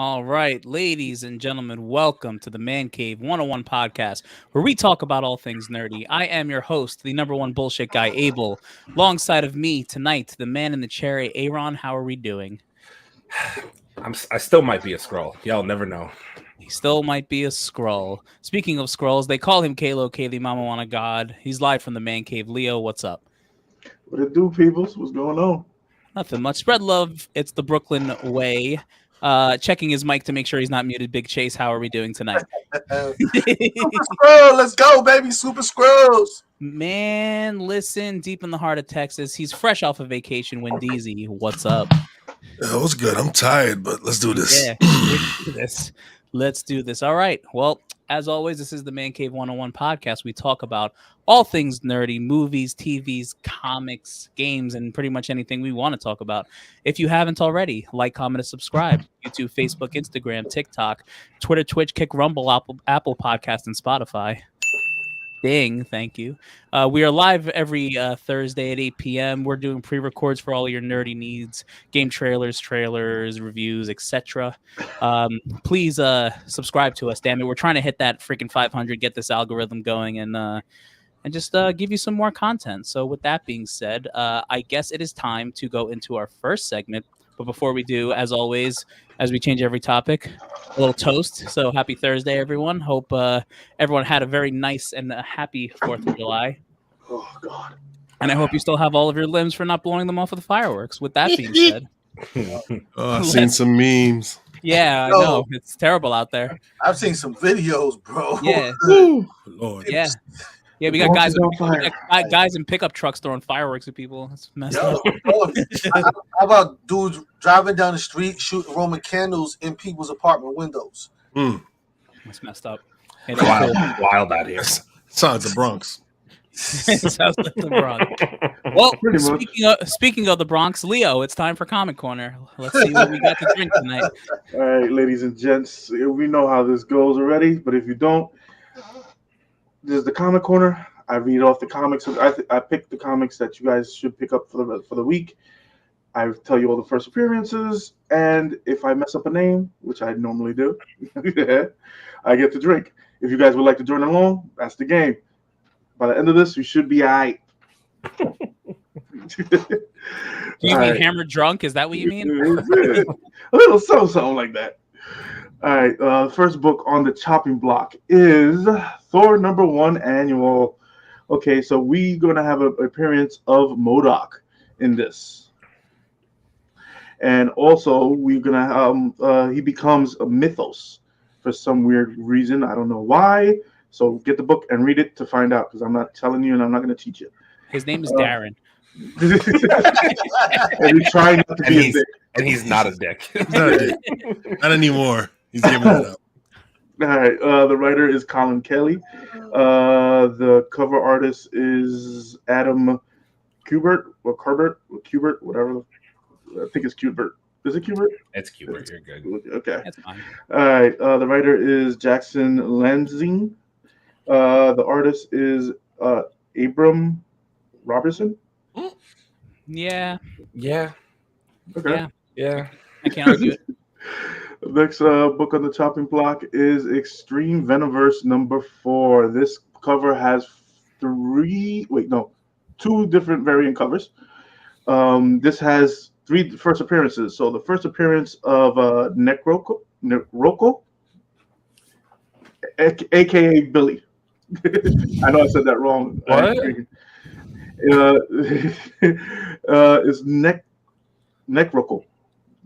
All right, ladies and gentlemen, welcome to the Mancave101 Podcast, where we talk about all things nerdy. I am your host, the number one bullshit guy, Abel. Alongside of me tonight, the man in the chair, Aaron. How are we doing? I still might be a scroll. Y'all never know. He still might be a Skrull. Speaking of Skrulls, they call him Kalo K, the Mama Wanna God. He's live from the Man Cave. Leo, what's up? What it do, peoples? What's going on? Nothing much. Spread love. It's the Brooklyn way. Checking his mic to make sure he's not muted. Big Chase, how are we doing tonight? Super Skrull, let's go, baby. Super Skrulls. Man, listen, deep in the heart of Texas. He's fresh off of vacation. Wendeezy, what's up? That was good. I'm tired, but let's do this. Yeah, let's do this. All right. Well, as always, this is the Mancave101 Podcast. We talk about all things nerdy, movies, TVs, comics, games, and pretty much anything we want to talk about. If you haven't already, like, comment, and subscribe. YouTube, Facebook, Instagram, TikTok, Twitter, Twitch, Kick, Rumble, Apple Podcast, and Spotify. Ding, thank you. We are live every Thursday at 8 p.m. We're doing pre-records for all your nerdy needs, game trailers, reviews, etc. Please subscribe to us. Damn it, we're trying to hit that freaking 500, get this algorithm going, and just give you some more content. So with that being said, I guess it is time to go into our first segment. But before we do, as always, as we change every topic, a little toast. So happy Thursday, everyone. Hope everyone had a very nice and happy 4th of July. Oh, God. And I hope you still have all of your limbs for not blowing them off with the fireworks. With that being said. I've seen some memes. Yeah, I know. It's terrible out there. I've seen some videos, bro. Yeah. Lord. Yeah. Yeah, we got guys in pickup trucks throwing fireworks at people. That's messed up. How about dudes driving down the street shooting Roman candles in people's apartment windows? That's messed up. Wild out here. Sounds like the Bronx. Sounds like the Bronx. Well, speaking of the Bronx, Leo, it's time for Comic Corner. Let's see what we got to drink tonight. All right, ladies and gents, we know how this goes already, but if you don't, this is the Comic Corner. I read off the comics. I pick the comics that you guys should pick up for the week. I tell you all the first appearances, and if I mess up a name, which I normally do, I get to drink. If you guys would like to join along, that's the game. By the end of this, you should be all right. Do you mean hammered drunk? Is that what you mean? A little something like that. All right, the first book on the chopping block is Thor #1 Annual. Okay, so we're going to have an appearance of MODOK in this. And also, we're going to he becomes a mythos for some weird reason. I don't know why. So get the book and read it to find out, because I'm not telling you and I'm not going to teach you. His name is Darren. And he's trying not to be a dick. And he's not a dick. Not a dick. Not anymore. He's giving it up. All right. The writer is Colin Kelly. The cover artist is Adam Kubert or Kubert, whatever. I think it's Kubert. Is it Kubert? It's Kubert. You're good. Okay. That's fine. All right. The writer is Jackson Lansing. The artist is Abram Robertson. Yeah. Okay. Yeah. I can't argue it. Next book on the chopping block is Extreme Venomverse #4. This cover has two different variant covers. This has 3 first appearances. So the first appearance of Necroko, aka Billy. I know I said that wrong. What? It's Necroko.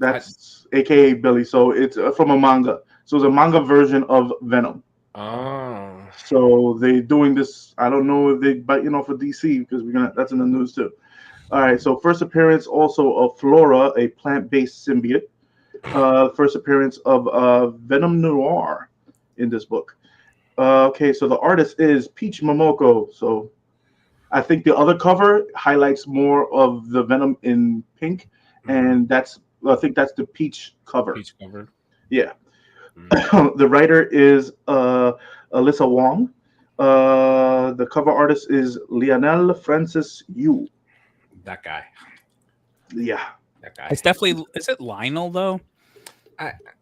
That's aka Billy. So it's from a manga. So it's a manga version of Venom. Oh. So they doing this. I don't know if they biting off of DC, because that's in the news too. All right. So first appearance also of Flora, a plant-based symbiote. First appearance of Venom Noir in this book. Okay. So the artist is Peach Momoko. So I think the other cover highlights more of the Venom in pink, and I think that's the Peach cover. Peach cover. Yeah. The writer is Alyssa Wong. The cover artist is Lionel Francis Yu. That guy. Yeah. That guy. It's definitely. Is it Lionel though?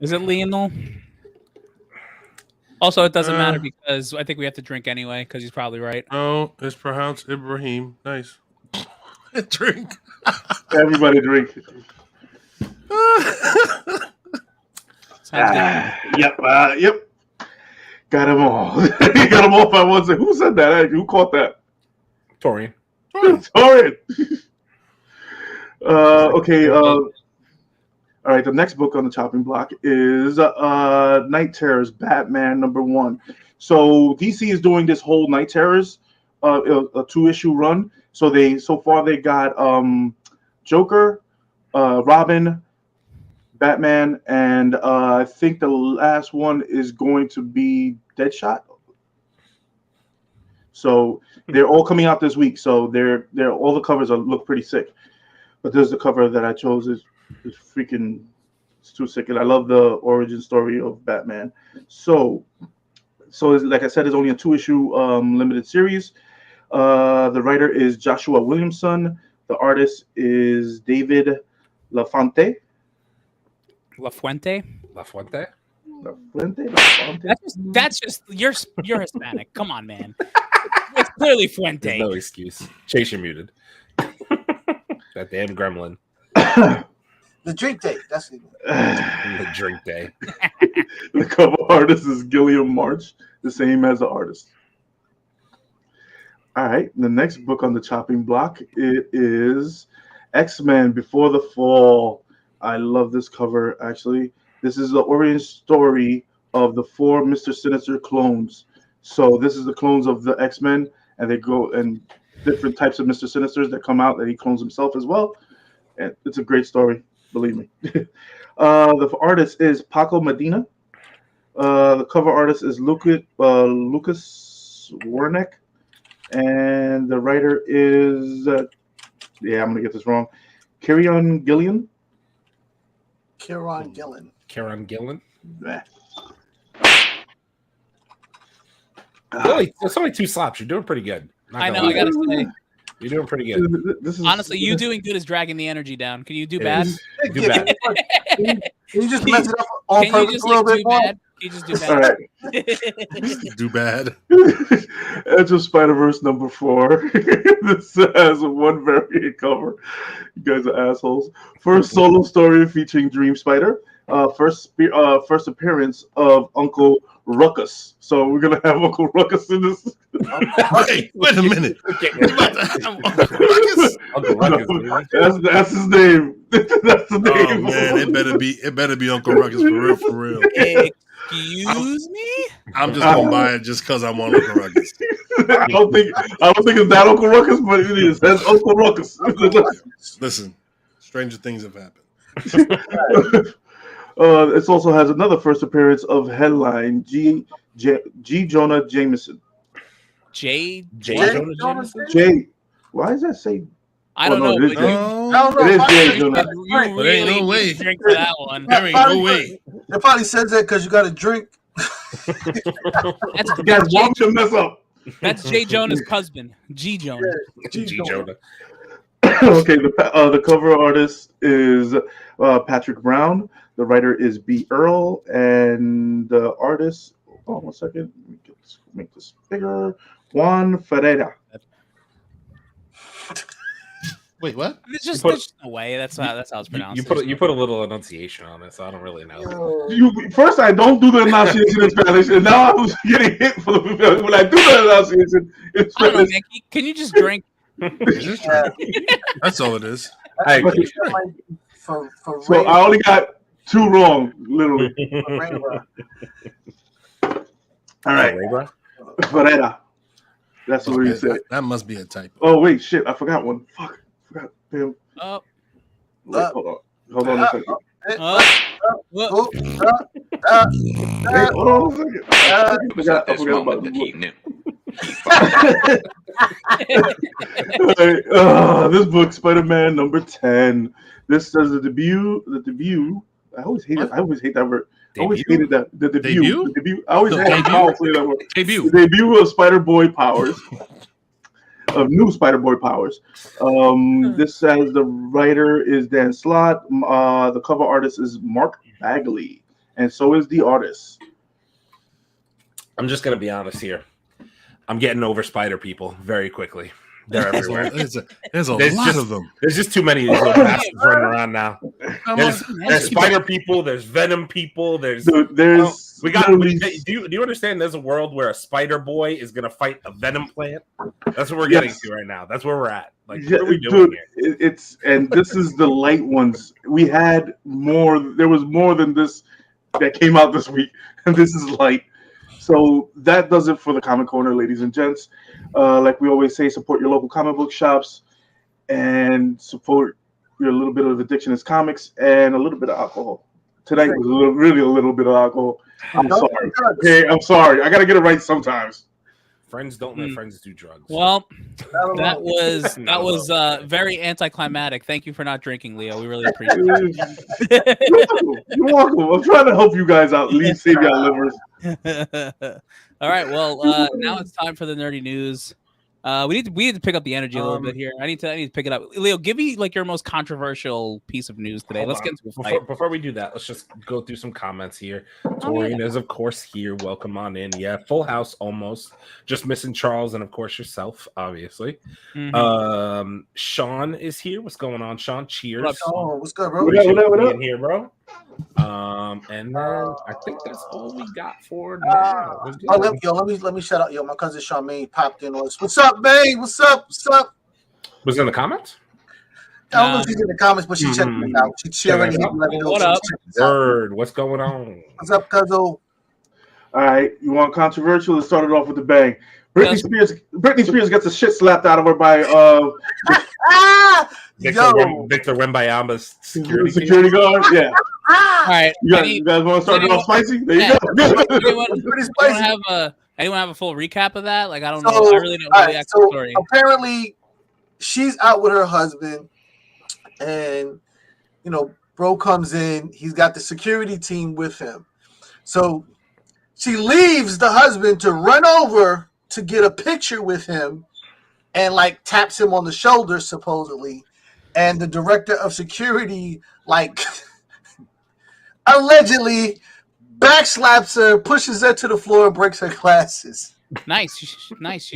Is it Lionel? Also, it doesn't matter because I think we have to drink anyway because he's probably right. Oh, it's pronounced Ibrahim. Nice. Drink. Everybody drink. Yep. Got them all. Got them all. I want to say, who said that? Who caught that? Torian. Torian. Okay. All right. The next book on the chopping block is Night Terrors, Batman #1. So DC is doing this whole Night Terrors, a 2-issue run. So far they got Joker, Robin, Batman, and I think the last one is going to be Deadshot. So they're all coming out this week. So they're all the covers look pretty sick. But there's the cover that I chose is freaking, it's too sick, and I love the origin story of Batman. So like I said, it's only a 2-issue limited series. The writer is Joshua Williamson. The artist is David LaFuente. LaFuente. That's just you're Hispanic. Come on, man. It's clearly Fuente. There's no excuse. Chase, you're muted. That damn gremlin. The drink day. That's it. The drink day. The cover artist is Gilliam March, the same as the artist. All right, the next book on the chopping block, it is X-Men Before the Fall. I love this cover, actually. This is the origin story of the 4 Mr. Sinister clones. So this is the clones of the X-Men, and they go and different types of Mr. Sinisters that come out that he clones himself as well. And it's a great story, believe me. The artist is Paco Medina. The cover artist is Lucas Wernick. And the writer is, I'm going to get this wrong, Kieron Gillen. Kieron Gillen. It's only 2 slaps. You're doing pretty good. I know. I gotta say, you're doing pretty good. Honestly, you doing good is dragging the energy down. Can you do bad? Do bad. Can you just mess it up on purpose a little bit more? Can you just do bad? All right. Do bad. Edge of Spider-Verse #4. This has one variant cover. You guys are assholes. First solo story featuring Dream Spider. First appearance of Uncle Ruckus. So we're gonna have Uncle Ruckus in this. Wait a minute. Uncle Ruckus. That's his name. That's the name. Oh man, it better be Uncle Ruckus for real. Excuse me? I'm just gonna buy it just because I want Uncle Ruckus. I don't think it's that Uncle Ruckus, but it is. That's Uncle Ruckus. Listen, stranger things have happened. It also has another first appearance of headline G. Jonah Jameson. J. Jonah Jameson? J. Why does that say? I don't know. It is But J. It is J. Jonah. you really no way. drink for that one. There ain't no way. It probably says that because you got to drink. That's Guys, why would you mess up? That's J. Jonah's husband, G. Jonah. G. Jonah. Okay, the cover artist is Patrick Brown. The writer is B. Earl, and the artist. Oh, 1 second. Let me make this bigger. Juan Ferreira. Wait, what? There's just no way. That's how it's pronounced. You put a little enunciation on it, so I don't really know. First, I don't do the enunciation in Spanish, and now I'm getting hit for when I do the enunciation in I don't know, Spanish. man. Can you just drink? That's all it is. I agree. For So I only got 2 wrong, literally. All right, Ferreira. That's what he said. That must be a typo. Oh wait, shit! I forgot one. Fuck, forgot. Damn. Oh, Wait, hold on a second. Wait, hold on a second. I forgot about the book. This book, Spider-Man #10. This says the debut. I always hate it. I always hate that word. I always hated that. The debut. The debut. I always hated how I say that word. Debut. The debut of Spider-Boy powers. of new Spider-Boy powers. This says the writer is Dan Slott. The cover artist is Mark Bagley, and so is the artist. I'm just gonna be honest here. I'm getting over spider people very quickly. They're everywhere. There's a lot of them. There's just too many of these little bastards running around now. There's spider people. There's venom people. There's we got. Do you understand? There's a world where a spider boy is gonna fight a venom plant. That's what we're getting to right now. That's where we're at. Like, what are we doing here? It's and this is the light ones. We had more. There was more than this that came out this week, and this is light. So that does it for the Comic Corner, ladies and gents. Like we always say, support your local comic book shops and support your little bit of Addictionist Comics and a little bit of alcohol. Tonight was really a little bit of alcohol. I'm sorry. Hey, I'm sorry. I got to get it right sometimes. Friends don't let friends do drugs. Well, that was very anticlimactic. Thank you for not drinking, Leo. We really appreciate it. You're welcome. I'm trying to help you guys out. Save y'all livers. All right. Well, now it's time for the nerdy news. We need to pick up the energy a little bit here. I need to pick it up. Leo, give me like your most controversial piece of news today. Let's get into a fight. Before we do that, let's just go through some comments here. Torian is of course here. Welcome on in. Yeah, full house almost. Just missing Charles and of course yourself, obviously. Mm-hmm. Sean is here. What's going on, Sean? Cheers. Oh, what's good, bro? What up? In here, bro. And then I think that's all we got for now. Let me shout out, my cousin Charmaine popped in on us. What's up, man? What's up? Was it in the comments? I don't know if she's in the comments, but she checked me out. She already let me know. What up? Word. What's going on? What's up, cousin? All right, you want controversial? Let's start it off with the bang. Britney Spears gets the shit slapped out of her by Victor Wembanyama's security guard. Yeah. All right. You guys want to start it off spicy? There you go. Anyone have a full recap of that? Like, I don't know. I really don't know the actual story. Apparently, she's out with her husband, and bro comes in. He's got the security team with him. So she leaves the husband to run over to get a picture with him, and like taps him on the shoulder supposedly, and the director of security allegedly backslaps her, pushes her to the floor, and breaks her glasses. Nice. She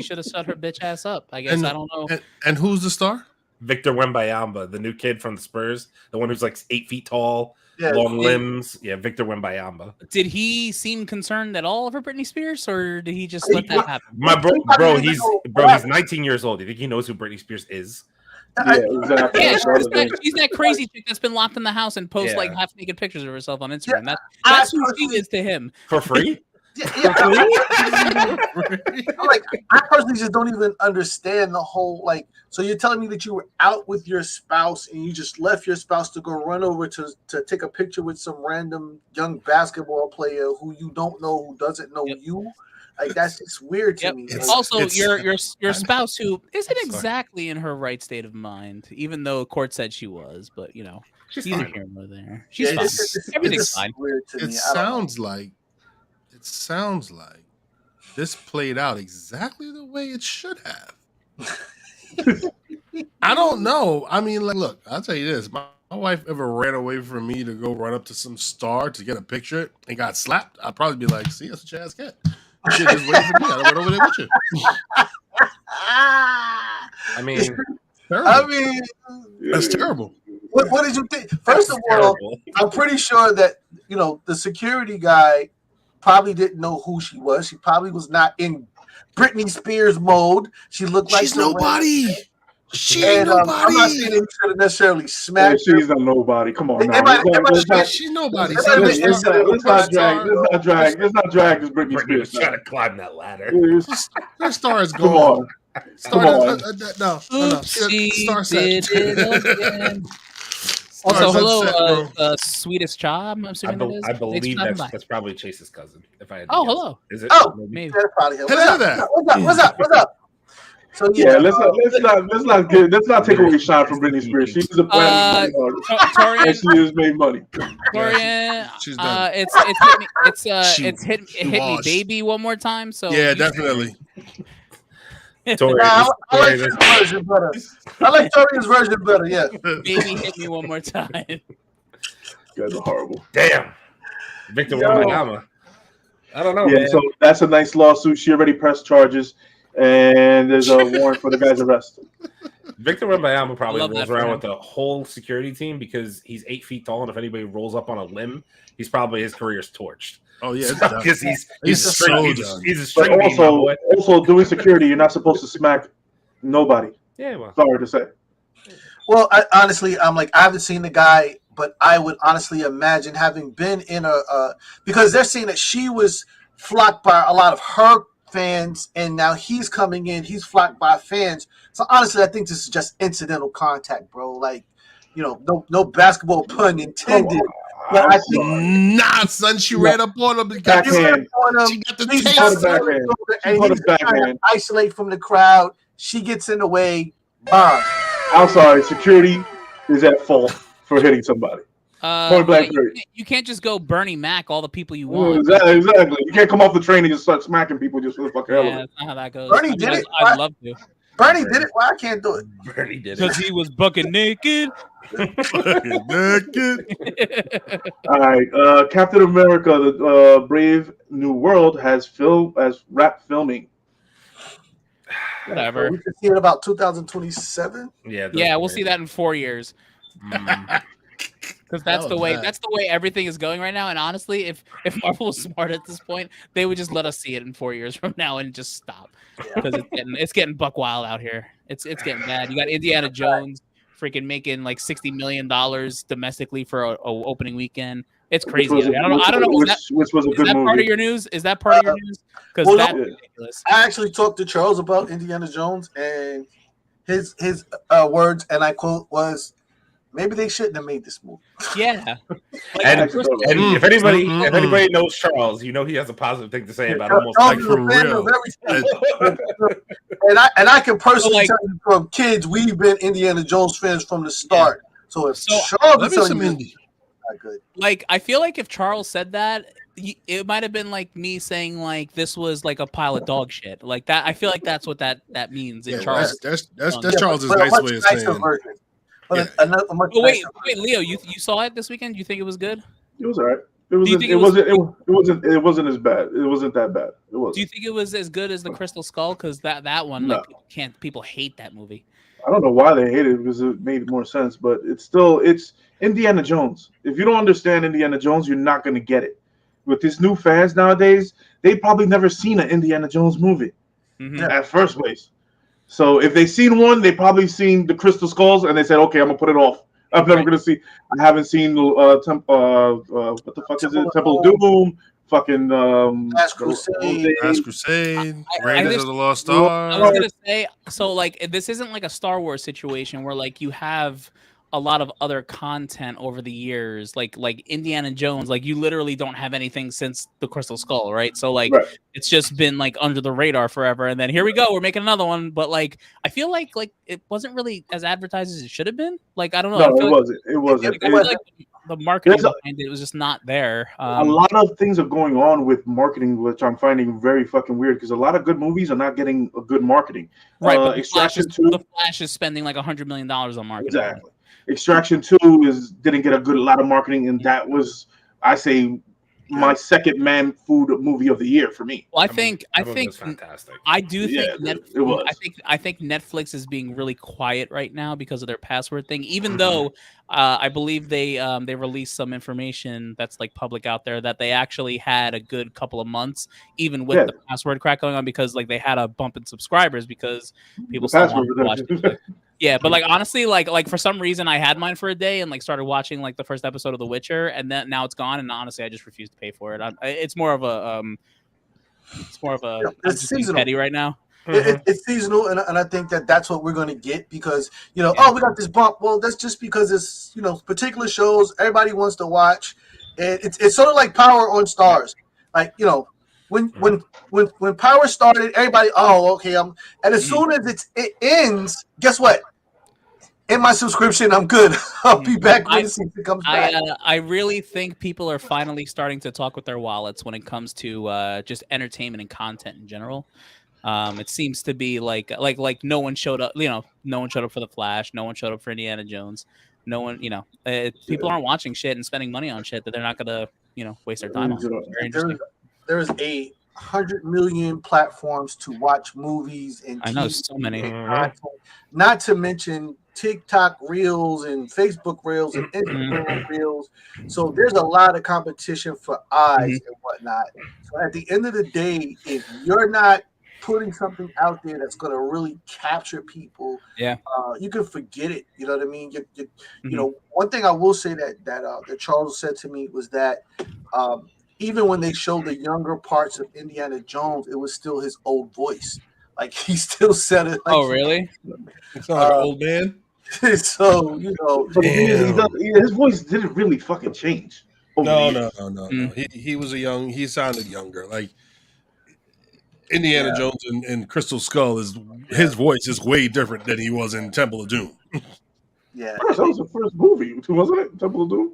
should have shut her bitch ass up. I guess. I don't know. And who's the star? Victor Wembanyama, the new kid from the Spurs, the one who's like 8 feet tall, long limbs. Yeah, Victor Wembanyama. Did he seem concerned at all for Britney Spears, or did he just let that happen? My bro, he's 19 years old. Do you think he knows who Britney Spears is? Yeah, exactly. Yeah, she's that crazy chick that's been locked in the house and posts like half naked pictures of herself on Instagram. That's who she is to him. For free? I personally just don't even understand the whole so you're telling me that you were out with your spouse and you just left your spouse to go run over to take a picture with some random young basketball player who you don't know, who doesn't know you? Like, that's just weird to me. Also, your spouse who isn't exactly in her right state of mind, even though court said she was, but she's neither here nor there. She's fine. Everything's fine. It sounds like this played out exactly the way it should have. I don't know. I mean, look, I'll tell you this. My wife ever ran away from me to go run up to some star to get a picture and got slapped, I'd probably be like, see, that's a Chaz cat. You should just wait for me. I went over there with you. I mean, that's terrible. What did you think? First of all, I'm pretty sure that, the security guy probably didn't know who she was. She probably was not in Britney Spears mode. She looked like she's nobody. She ain't nobody. I'm not saying they should have necessarily smacked her. She's not nobody. Come on, she's nobody. Let's not drag this Britney Spears. Trying to climb that ladder. That star is gone. Come on. No. Star did it again. Also, hello, sweetest child. I'm assuming I believe that's probably Chase's cousin. If I had hello. Is it? Oh, maybe. That's probably him. What's up? So let's not take away shot from Britney Spears. She's a brand and she has made money. Torian, she's done. It's hit me baby one more time. So yeah, definitely. Tori, I like Tori, his version better. I like Tori's version better. Yeah. Maybe hit me one more time. You guys are horrible. damn. Victor Wembanyama. I don't know. Yeah, man. so that's a nice lawsuit. She already pressed charges, and there's a warrant for the guy's arrest. Victor Wembanyama probably love rolls that for around him. with a whole security team because he's 8 feet tall, and if anybody rolls up on a limb, his career's torched. Oh yeah, Because he's a so string, done. he's a But string bean, my boy. also doing security, you're not supposed to smack nobody. Yeah, well, Sorry to say. Well, honestly, I'm like, I haven't seen the guy, but I would honestly imagine having been in because they're saying that she was flocked by a lot of her fans, and now he's coming in, he's flocked by fans. So honestly, I think this is just incidental contact, bro. Like, no basketball pun intended. But I think Nah, son, she ran up on him. Backhand. She got the He's taste. Put it backhand. and Put he's it backhand. trying to isolate from the crowd. She gets in the way. Bomb. I'm sorry. Security is at fault for hitting somebody. Point blank period. You can't just go Bernie Mac all the people you want. Exactly. You can't come off the train and just start smacking people just for the fucking hell of Yeah, it. that's not how that goes. Bernie did it. I'd love to. Bernie did it. Why I can't do it? Bernie did Because it. he was bucking naked. All right. Captain America: The Brave New World has wrapped filming. Whatever. We can see it about 2027. Yeah, we'll see that in 4 years. Because that's That the was way bad. that's the way everything is going right now. And honestly, if Marvel was smart at this point, they would just let us see it in 4 years from now and just stop. Because it's getting buck wild out here. It's getting bad. You got Indiana Jones freaking making like $60 million domestically for a opening weekend. It's crazy. I don't know. Which was a Is good that movie. part of your news? Is that part of your news? Because Well, that's no. ridiculous. I actually talked to Charles about Indiana Jones, and his words, and I quote, was, "Maybe they shouldn't have made this movie." Yeah. And if anybody Mm-mm. if anybody knows Charles, you know he has a positive thing to say about almost Charles like is for a fan real. of everything. and I can personally like- tell you from kids, we've been Indiana Jones fans from the start. So if So, Charles Let is me telling some you, indie. not good. Like, I feel like if Charles said that, it might have been like me saying like this was like a pile of dog shit. Like that. I feel like that's what that means. Yeah, Charles. that's Yeah, Charles's But a nice much way of nicer saying. version. But Yeah. a much Oh wait, nicer Leo, you saw it this weekend? You think it was good? It was alright. It you wasn't. think It it was- wasn't as bad. It wasn't that bad. It was. Do you think it was as good as the Crystal Skull? Because that one, No. like, people hate that movie. I don't know why they hated it because it made more sense, but it's Indiana Jones. If you don't understand Indiana Jones, you're not going to get it. With these new fans nowadays, they probably never seen an Indiana Jones movie Mhm. at first place. So if they seen one, they probably seen the Crystal Skulls and they said, "Okay, I'm gonna put it off. I'm never gonna see." I haven't seen what the fuck is it? Temple of Doom. Fucking Last Crusade. Last Crusade, I Raiders just- of the Lost I was Ark. gonna say, so like this isn't like a Star Wars situation where like you have a lot of other content over the years, like Indiana Jones. Like you literally don't have anything since the Crystal Skull, right? So like Right. it's just been like under the radar forever, and then here we go, we're making another one. But like I feel like it wasn't really as advertised as it should have been. Like I don't know. I No, feel it like, wasn't. It wasn't. I feel It- like the marketing There's behind it was just not there. a lot of things are going on with marketing, which I'm finding very fucking weird because a lot of good movies are not getting a good marketing. Right, but the Extraction 2. Flash is spending like $100 million on marketing. Exactly. Extraction 2 didn't get a lot of marketing, and that was, I say, my second man food movie of the year for me. Well, I That think movie was fantastic. I do think Yeah, Netflix, it was. I think Netflix is being really quiet right now because of their password thing. Even though I believe they released some information that's like public out there that they actually had a good couple of months, even with Yeah. the password crack going on, because like they had a bump in subscribers because people The still password wanted to watch was it. Yeah, but like honestly, like for some reason I had mine for a day and like started watching like the first episode of The Witcher, and then now it's gone, and honestly I just refuse to pay for it. It's more of a I'm It's just being seasonal. petty right now. It's seasonal, and I think that's what we're going to get because, we got this bump. Well, that's just because it's, particular shows everybody wants to watch. And it's sort of like Power on Stars. Like, when Power started, everybody, and as soon as it ends, guess what? In my subscription, I'm good. I'll be back when the season comes back. I really think people are finally starting to talk with their wallets when it comes to just entertainment and content in general. It seems to be like no one showed up. No one showed up for the Flash. No one showed up for Indiana Jones. No one, people aren't watching shit and spending money on shit that they're not gonna, waste their time on. Very interesting. There's 100 million platforms to watch movies and I know so many. Not to mention TikTok reels and Facebook reels and Instagram reels. So there's a lot of competition for eyes and whatnot. So at the end of the day, if you're not putting something out there that's going to really capture people, you can forget it. You know what I mean? You know, one thing I will say that Charles said to me was that even when they showed the younger parts of Indiana Jones, it was still his old voice. Like he still said it. Like, oh, really? It's not an old man. So his voice didn't really fucking change. No. He was he sounded younger. Like Indiana Jones and Crystal Skull his voice is way different than he was in Temple of Doom. Yeah, that was the first movie, wasn't it? Temple of Doom.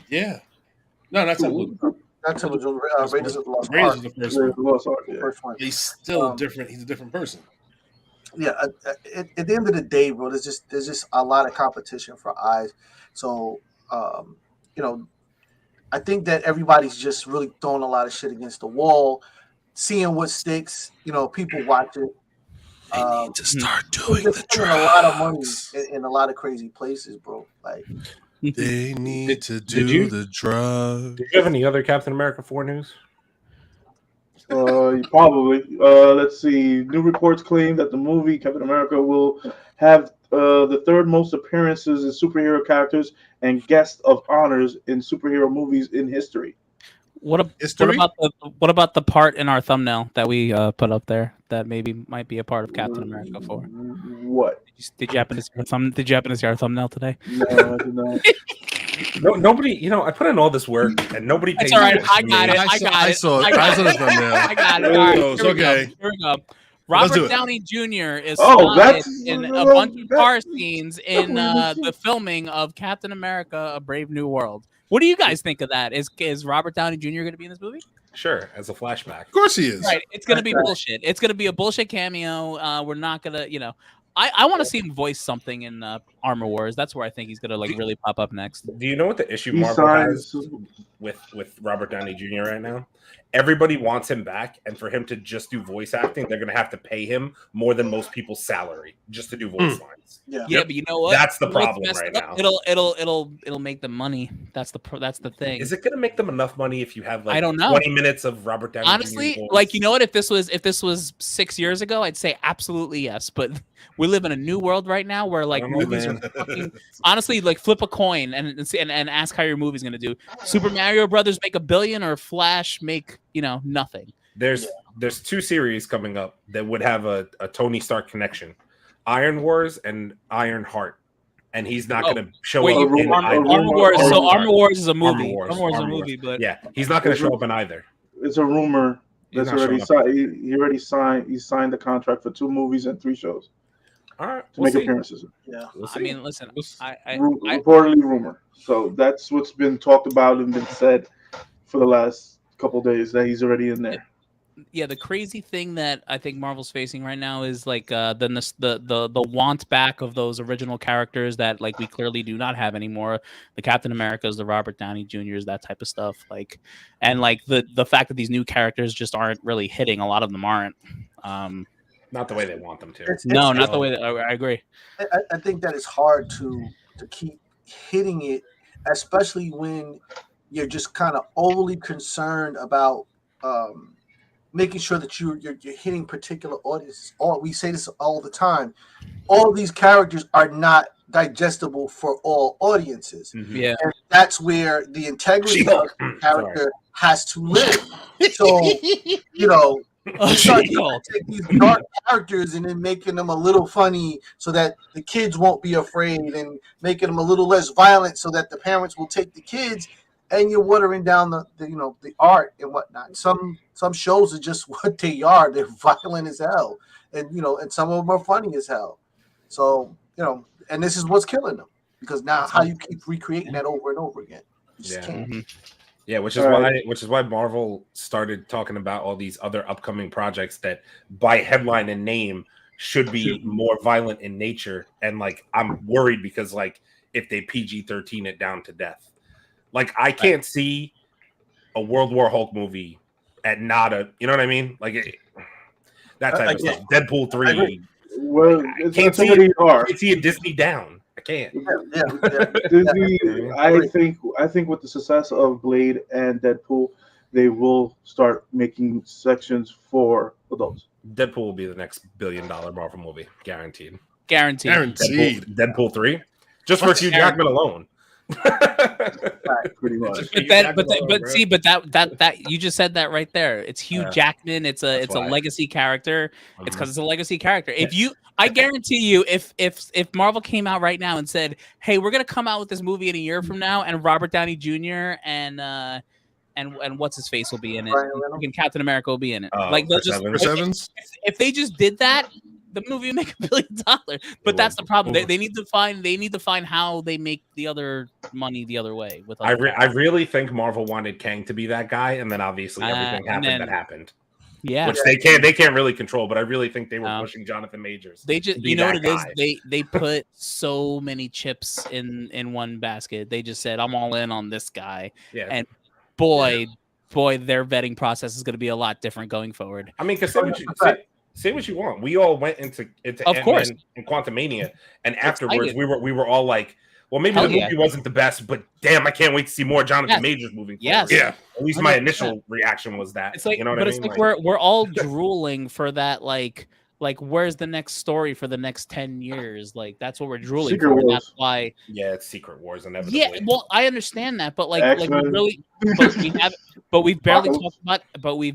Yeah. No, that's Temple of Doom. Not Temple of Doom. Raiders of the Lost Ark. Ark. The first one. He's still different. He's a different person. Yeah. At the end of the day, bro, there's just a lot of competition for eyes. So, I think that everybody's just really throwing a lot of shit against the wall, seeing what sticks. People watch it. They need to start doing the drugs. A lot of money in a lot of crazy places, bro. Like they need to do the drugs. Did you have any other Captain America 4 news? Probably. Let's see. New reports claim that the movie Captain America will have the third most appearances in superhero characters and guest of honors in superhero movies in history. What about the part in our thumbnail that we put up there that maybe might be a part of Captain America 4? What? Did you happen to see our thumbnail today? No, I did not. No, nobody. I put in all this work and nobody pays. It's all right. I got it. I saw the thumbnail. I got it. All right, it's okay. Here we go. Robert Downey Jr. is in a bunch of car scenes in the filming of Captain America: A Brave New World. What do you guys think of that? Is Robert Downey Jr. going to be in this movie? Sure, as a flashback. Of course he is. Right. It's going to be bullshit. It's going to be a bullshit cameo. We're not going to, I want to see him voice something in Armor Wars. That's where I think he's going to really pop up next. Do you know what the issue Marvel has with Robert Downey Jr. right now? Everybody wants him back, and for him to just do voice acting, they're going to have to pay him more than most people's salary just to do voice lines. Yeah, but you know what? That's the problem right now. It'll make them money. That's the thing. Is it going to make them enough money if you have I don't know 20 minutes of Robert Downey? Honestly, Jr. you know what? If this was 6 years ago, I'd say absolutely yes. But we live in a new world right now where movies are fucking, honestly, flip a coin and ask how your movie's going to do. Super Mario Brothers make $1 billion or Flash make nothing. There's 2 series coming up that would have a Tony Stark connection: Iron Wars and Iron Heart, and he's not going to show up in Armor Wars. So Armor Wars is a movie. Armor Wars is a movie, but he's not going to show up in either. It's a rumor. That's already signed. He already signed. He signed the contract for 2 movies and 3 shows. All right, to make appearances. Yeah, I mean, listen, reportedly rumor. So that's what's been talked about and been said for the last couple of days that he's already in there. Yeah, the crazy thing that I think Marvel's facing right now is the want back of those original characters that we clearly do not have anymore. The Captain Americas, the Robert Downey Jr.'s, that type of stuff. And the fact that these new characters just aren't really hitting. A lot of them aren't. Not the way they want them to. Not the way that I agree. I think that it's hard to keep hitting it, especially when you're just kind of overly concerned about making sure that you're hitting particular audiences. We say this all the time. All these characters are not digestible for all audiences. Yeah, and that's where the integrity of the character has to live. So you start to take these dark characters and then making them a little funny so that the kids won't be afraid, and making them a little less violent so that the parents will take the kids. And you're watering down the art and whatnot. Some shows are just what they are. They're violent as hell, and and some of them are funny as hell. So and this is what's killing them, because now how you keep recreating that over and over again? You just can't. Yeah, which is why Marvel started talking about all these other upcoming projects that by headline and name should be more violent in nature. And like I'm worried because like if they PG-13 it down to death. Like I can't see a World War Hulk movie at not a, you know what I mean? Like that type of stuff. Deadpool 3. Well, I can't see a Disney down. I can't. Disney, I think with the success of Blade and Deadpool, they will start making sections for adults. Deadpool will be the next $1 billion Marvel movie, guaranteed. Deadpool 3, just for Hugh Jackman alone. Pretty much. But you just said that right there. It's Hugh Jackman. It's a legacy character. It's because it's a legacy character. I guarantee you, if Marvel came out right now and said, "Hey, we're gonna come out with this movie in a year from now," and Robert Downey Jr. and what's his face will be in it, and Captain America will be in it. If they just did that, the movie would make $1 billion. But that's the problem. They need to find how they make the other money the other way. I really think Marvel wanted Kang to be that guy, and then obviously everything happened. Yeah, which they can't really control. But I really think they were pushing Jonathan Majors. They just you know what it is. They put so many chips in one basket. They just said, "I'm all in on this guy." Yeah, and boy, their vetting process is going to be a lot different going forward. I mean, because say what you want. We all went into Ant-Man and Quantumania, and afterwards we were all like, well, maybe the movie wasn't the best, but damn, I can't wait to see more Jonathan Majors moving forward. Yeah. At least my initial reaction was that. It's like, you know what I mean? It's like we're all drooling for that, like where's the next story for the next 10 years? Like that's what we're drooling Secret for. Wars. That's why. Yeah, it's Secret Wars inevitably. Yeah, well, I understand that, but we've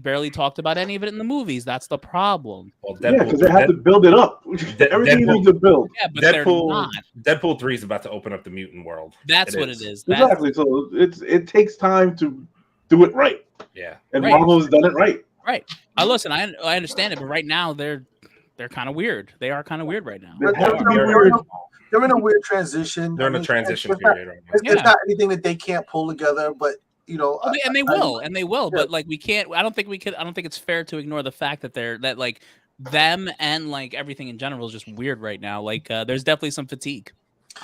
barely talked about any of it in the movies. That's the problem. Well, because they have to build it up. Everything needs to build. Yeah, but they're not. Deadpool 3 is about to open up the mutant world. That's what it is. Exactly. So it takes time to do it right. Yeah, and Marvel has done it right. Right. Listen, I understand it, but right now they're kind of weird. They are kind of weird right now. They're in a weird transition. They're in a transition period right now. It's not anything that they can't pull together, but you know, they will. But like we can't. I don't think it's fair to ignore the fact that them and like everything in general is just weird right now. Like there's definitely some fatigue.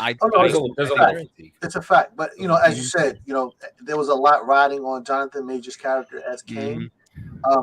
It's a fact. But you know, as you said, you know, there was a lot riding on Jonathan Major's character as Kang.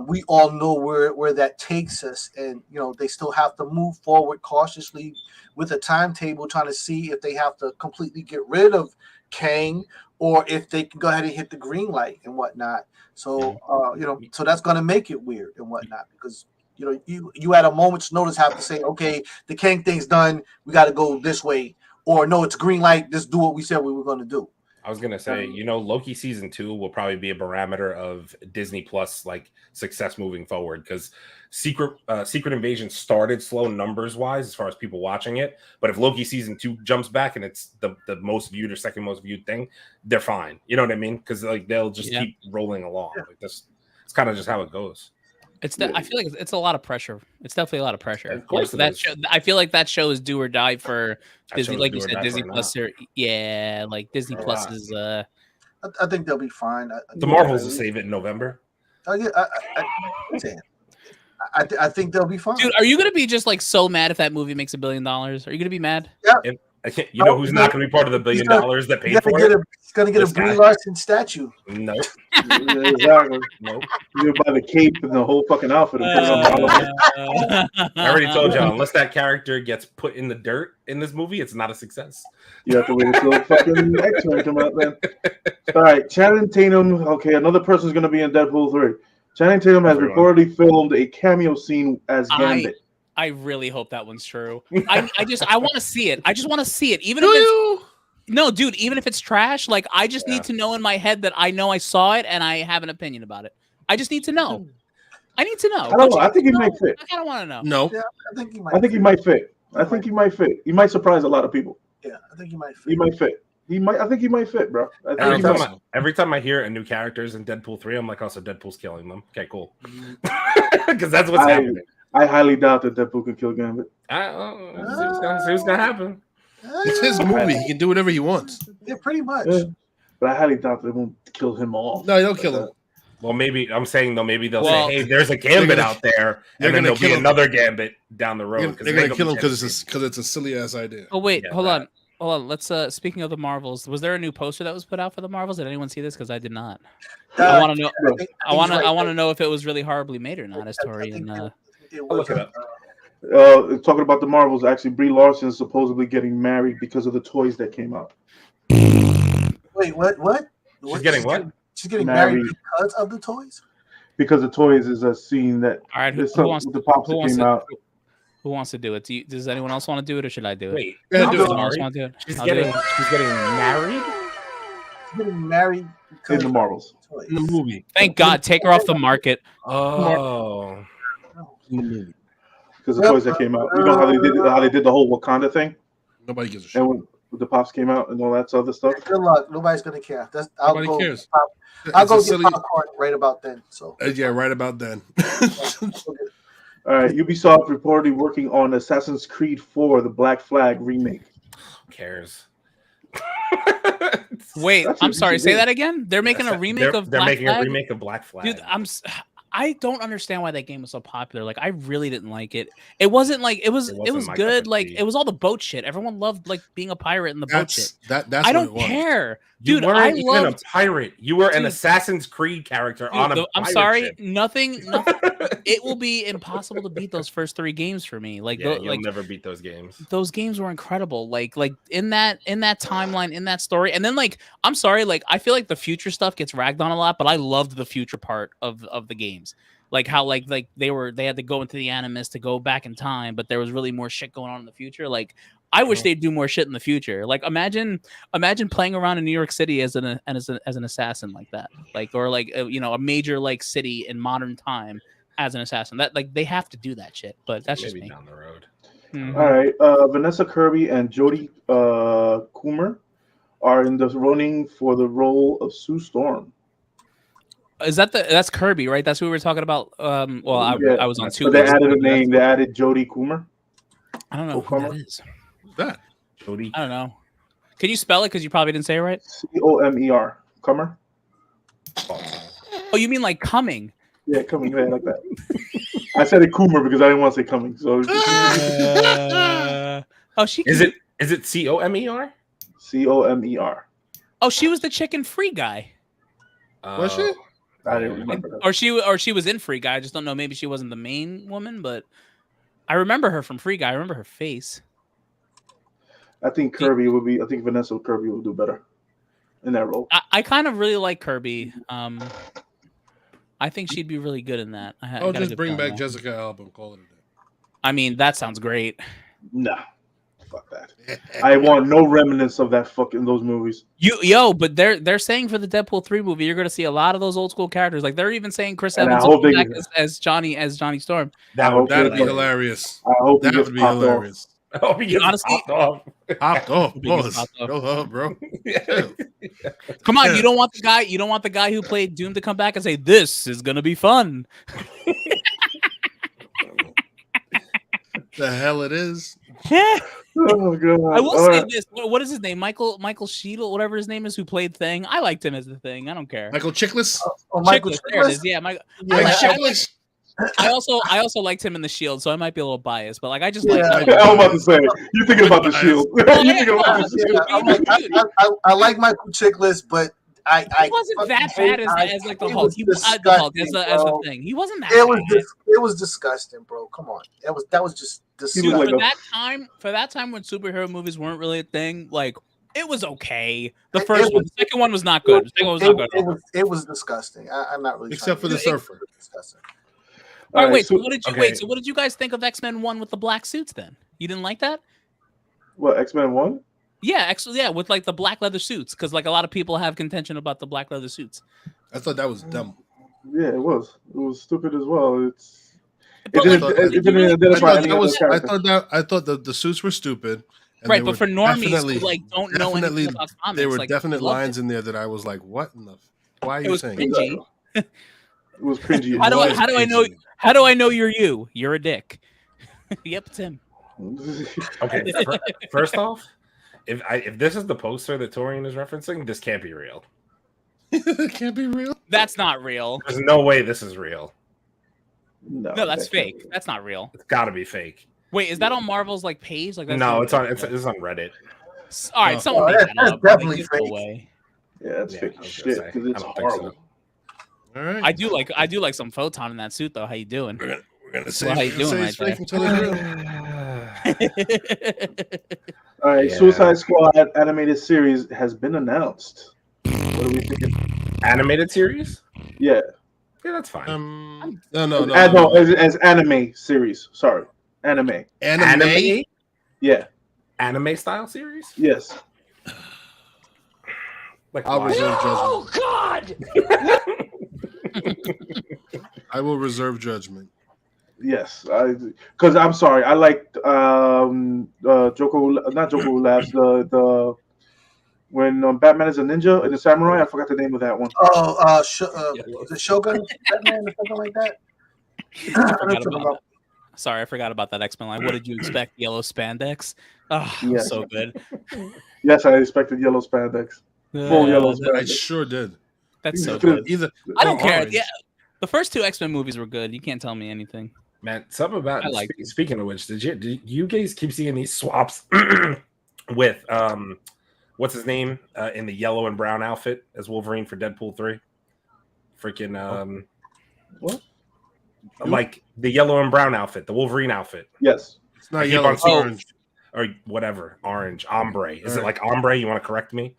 We all know where that takes us, and you know they still have to move forward cautiously with a timetable, trying to see if they have to completely get rid of Kang or if they can go ahead and hit the green light and whatnot. So you know, so that's going to make it weird and whatnot because you know you at a moment's notice have to say, okay, the Kang thing's done, we got to go this way, or no, it's green light, just do what we said we were going to do. I was gonna say, you know, Loki season 2 will probably be a barometer of Disney Plus like success moving forward because Secret Invasion started slow numbers wise as far as people watching it, but if Loki season 2 jumps back and it's the most viewed or second most viewed thing, they're fine. You know what I mean? Because like they'll just keep rolling along. Like this, it's kind of just how it goes. I feel like it's a lot of pressure. It's definitely a lot of pressure. Of course, that show, I feel like that show is do or die for Disney. Like you said, Disney Plus. Like Disney Plus is. I think they'll be fine. The Marvels will save it in November. I think they'll be fine. Dude, are you gonna be just like so mad if that movie makes $1 billion? Are you gonna be mad? Yeah. You know who's not going to be part of the $1 billion that paid for it? He's going to get a Brie Larson statue. Nope. Exactly. Nope. You're by the cape and the whole fucking outfit. I already told y'all, unless that character gets put in the dirt in this movie, it's not a success. You have to wait until fucking X-Men come out then. All right, Channing Tatum. Okay, another person's going to be in Deadpool 3. Channing Tatum has reportedly filmed a cameo scene as Gambit. I really hope that one's true. I want to see it. I just want to see it. Even if it's no, dude. Even if it's trash, like I just need to know in my head that I know I saw it and I have an opinion about it. I just need to know. I need to know. I don't know. I think he might fit. I kind of want to know. No, yeah, I think he might fit. He might surprise a lot of people. Yeah, I think he might fit. He might fit. I think he might fit, bro. Every time I hear a new characters in Deadpool 3, I'm like, also Deadpool's killing them. Okay, cool. Because that's what's happening. I highly doubt that Deadpool can kill Gambit. See what's gonna happen. It's his movie. He can do whatever he wants. Yeah, pretty much. Yeah. But I highly doubt they won't kill him off. No, they'll kill him. Well, maybe I'm saying though. Maybe they'll say, "Hey, there's a Gambit out there," and then there'll be another Gambit down the road. They're gonna kill him because it's a silly ass idea. Oh wait, hold on. Let's. Speaking of the Marvels, was there a new poster that was put out for the Marvels? Did anyone see this? Because I did not. I want to know. I want to know if it was really horribly made or not. As Tori and I'll look it up. Talking about the Marvels, actually, Brie Larson is supposedly getting married because of the toys that came out. Wait, what? She's getting what? She's getting married because of the toys? Because the toys is a scene that all right. Who wants to do it? Does anyone else want to do it, or should I do it? Wait, She's getting married. She's getting married in the Marvels. In the movie. Thank God, take her off the market. Oh, in the movie. Because the toys that came out, you know how they did the whole Wakanda thing. Nobody gives a shit. And when the pops came out and all that other stuff. Good luck. Nobody's gonna care. Nobody cares. I'll go get popcorn right about then. So yeah, right about then. All right, Ubisoft reportedly working on Assassin's Creed 4, the Black Flag remake. Who cares? Wait, I'm sorry. Say that again. They're making a remake of. They're making Flag? a remake of Black Flag. Dude, I don't understand why that game was so popular. Like, I really didn't like it. It wasn't like it was good. Like, it was all the boat shit. Everyone loved like being a pirate in the boat shit. That's I don't care. Dude, you weren't even a pirate. You were an Assassin's Creed character on a pirate I'm sorry. ship. Nothing. It will be impossible to beat those first 3 games for me. Like, you'll never beat those games. Those games were incredible. Like in that timeline, in that story, and then like I'm sorry. Like I feel like the future stuff gets ragged on a lot, but I loved the future part of the games. Like how like they had to go into the Animus to go back in time, but there was really more shit going on in the future. Like I wish they'd do more shit in the future. Like imagine playing around in New York City as an assassin like that. Like or like a major like city in modern time as an assassin. That like they have to do that shit. But that's just me. Down the road. Mm-hmm. All right, Vanessa Kirby and Jodie Comer are in the running for the role of Sue Storm. Is that's Kirby, right? That's who we were talking about. I was on 2. So they added a name. They added Jodie Comer. I don't know who that is. Who's that? Jodie. I don't know. Can you spell it? Because you probably didn't say it right. Comer. Comer. Oh, you mean like coming? Yeah, coming. Yeah, like that. I said it Comer because I didn't want to say coming. So. She is it Comer? Comer. Oh, she was the chicken free guy. Was she? I didn't remember that. Or she was in Free Guy. I just don't know. Maybe she wasn't the main woman, but I remember her from Free Guy. I remember her face. I think Vanessa Kirby will do better in that role. I kind of really like Kirby. I think she'd be really good in that. Just bring back Jessica Alba and call it a day. I mean, that sounds great. Nah. Fuck that. I want no remnants of that fucking those movies. But they're saying for the Deadpool 3 movie, you're going to see a lot of those old school characters. Like they're even saying Chris Evans back as Johnny Storm. That'd be hilarious. I hope that would be hilarious. I hope he gets honestly popped off. Go up, bro. Come on, you don't want the guy who played Doom to come back and say this is going to be fun. The hell it is. Oh god! I will say this. What is his name? Michael Sheedle, whatever his name is, who played Thing. I liked him as the Thing. I don't care. Michael Chiklis. Michael Chiklis. There it is. Yeah, Chiklis. I also liked him in The Shield, so I might be a little biased, but like I just like. I was about to say you're thinking about The Shield. I like Michael Chiklis, but he wasn't that bad as like the Hulk. He was the Hulk as the Thing. He wasn't that. It was disgusting, bro. Come on, that was just disgusting. Dude, for that time when superhero movies weren't really a thing, like it was okay. The second one was not good. The second one was not good. It was disgusting. I'm not really except for the surfer. All right, wait. So what did you guys think of X-Men 1 with the black suits? Then you didn't like that? What, X-Men 1? Yeah, actually, yeah, with like the black leather suits, because like a lot of people have contention about the black leather suits. I thought that was dumb. Yeah, it was. It was stupid as well. I thought the suits were stupid. Right, but for normies who like don't know anything about comics, there were like, definite lines in there that I was like, "What in the? Why are you saying?" Cringy. It was cringy. How do I know you're you? You're a dick. Yep, it's him. Okay, first off, if this is the poster that Torian is referencing, this can't be real. It can't be real. That's not real. There's no way this is real. No, that's fake. That's not real. It's got to be fake. Wait, is that on Marvel's like page? Like, that's No, it's on Reddit. All right, someone made that up. Definitely Like, fake. no way. Yeah, that's fake I was shit gonna say, because it's I don't think so. horrible. All right. I do like some photon in that suit though. How you doing? We're gonna say, Well, how you doing it's right fake until it's real. All right, Yeah. Suicide Squad animated series has been announced. What are we thinking? Animated series? Yeah, Yeah, that's fine. No. as anime series. Sorry, anime. Anime? Yeah, Anime style series? yes. Like I'll why? reserve judgment. God! I will reserve judgment. Yes, because I'm sorry, I liked Joko, not Joko Labs, the when Batman is a ninja and the samurai. I forgot the name of that one. The Shogun, Batman, or something like that. Sorry, I forgot about that X-Men line. What did you expect? Yellow spandex? Oh, Yes. so good. Yes, I expected yellow spandex. Full yellow I spandex. sure did. That's so good. Either I don't care. orange. Yeah, the first two X-Men movies were good. You can't tell me anything. Man, something about I like speaking of which, did you guys keep seeing these swaps with what's his name in the yellow and brown outfit as Wolverine for Deadpool 3? Freaking What? like the yellow and brown outfit, the Wolverine outfit. Yes. It's not I keep yellow, on it's seeing- orange. Or whatever, orange, ombre. Is it Right. like ombre? You want to correct me?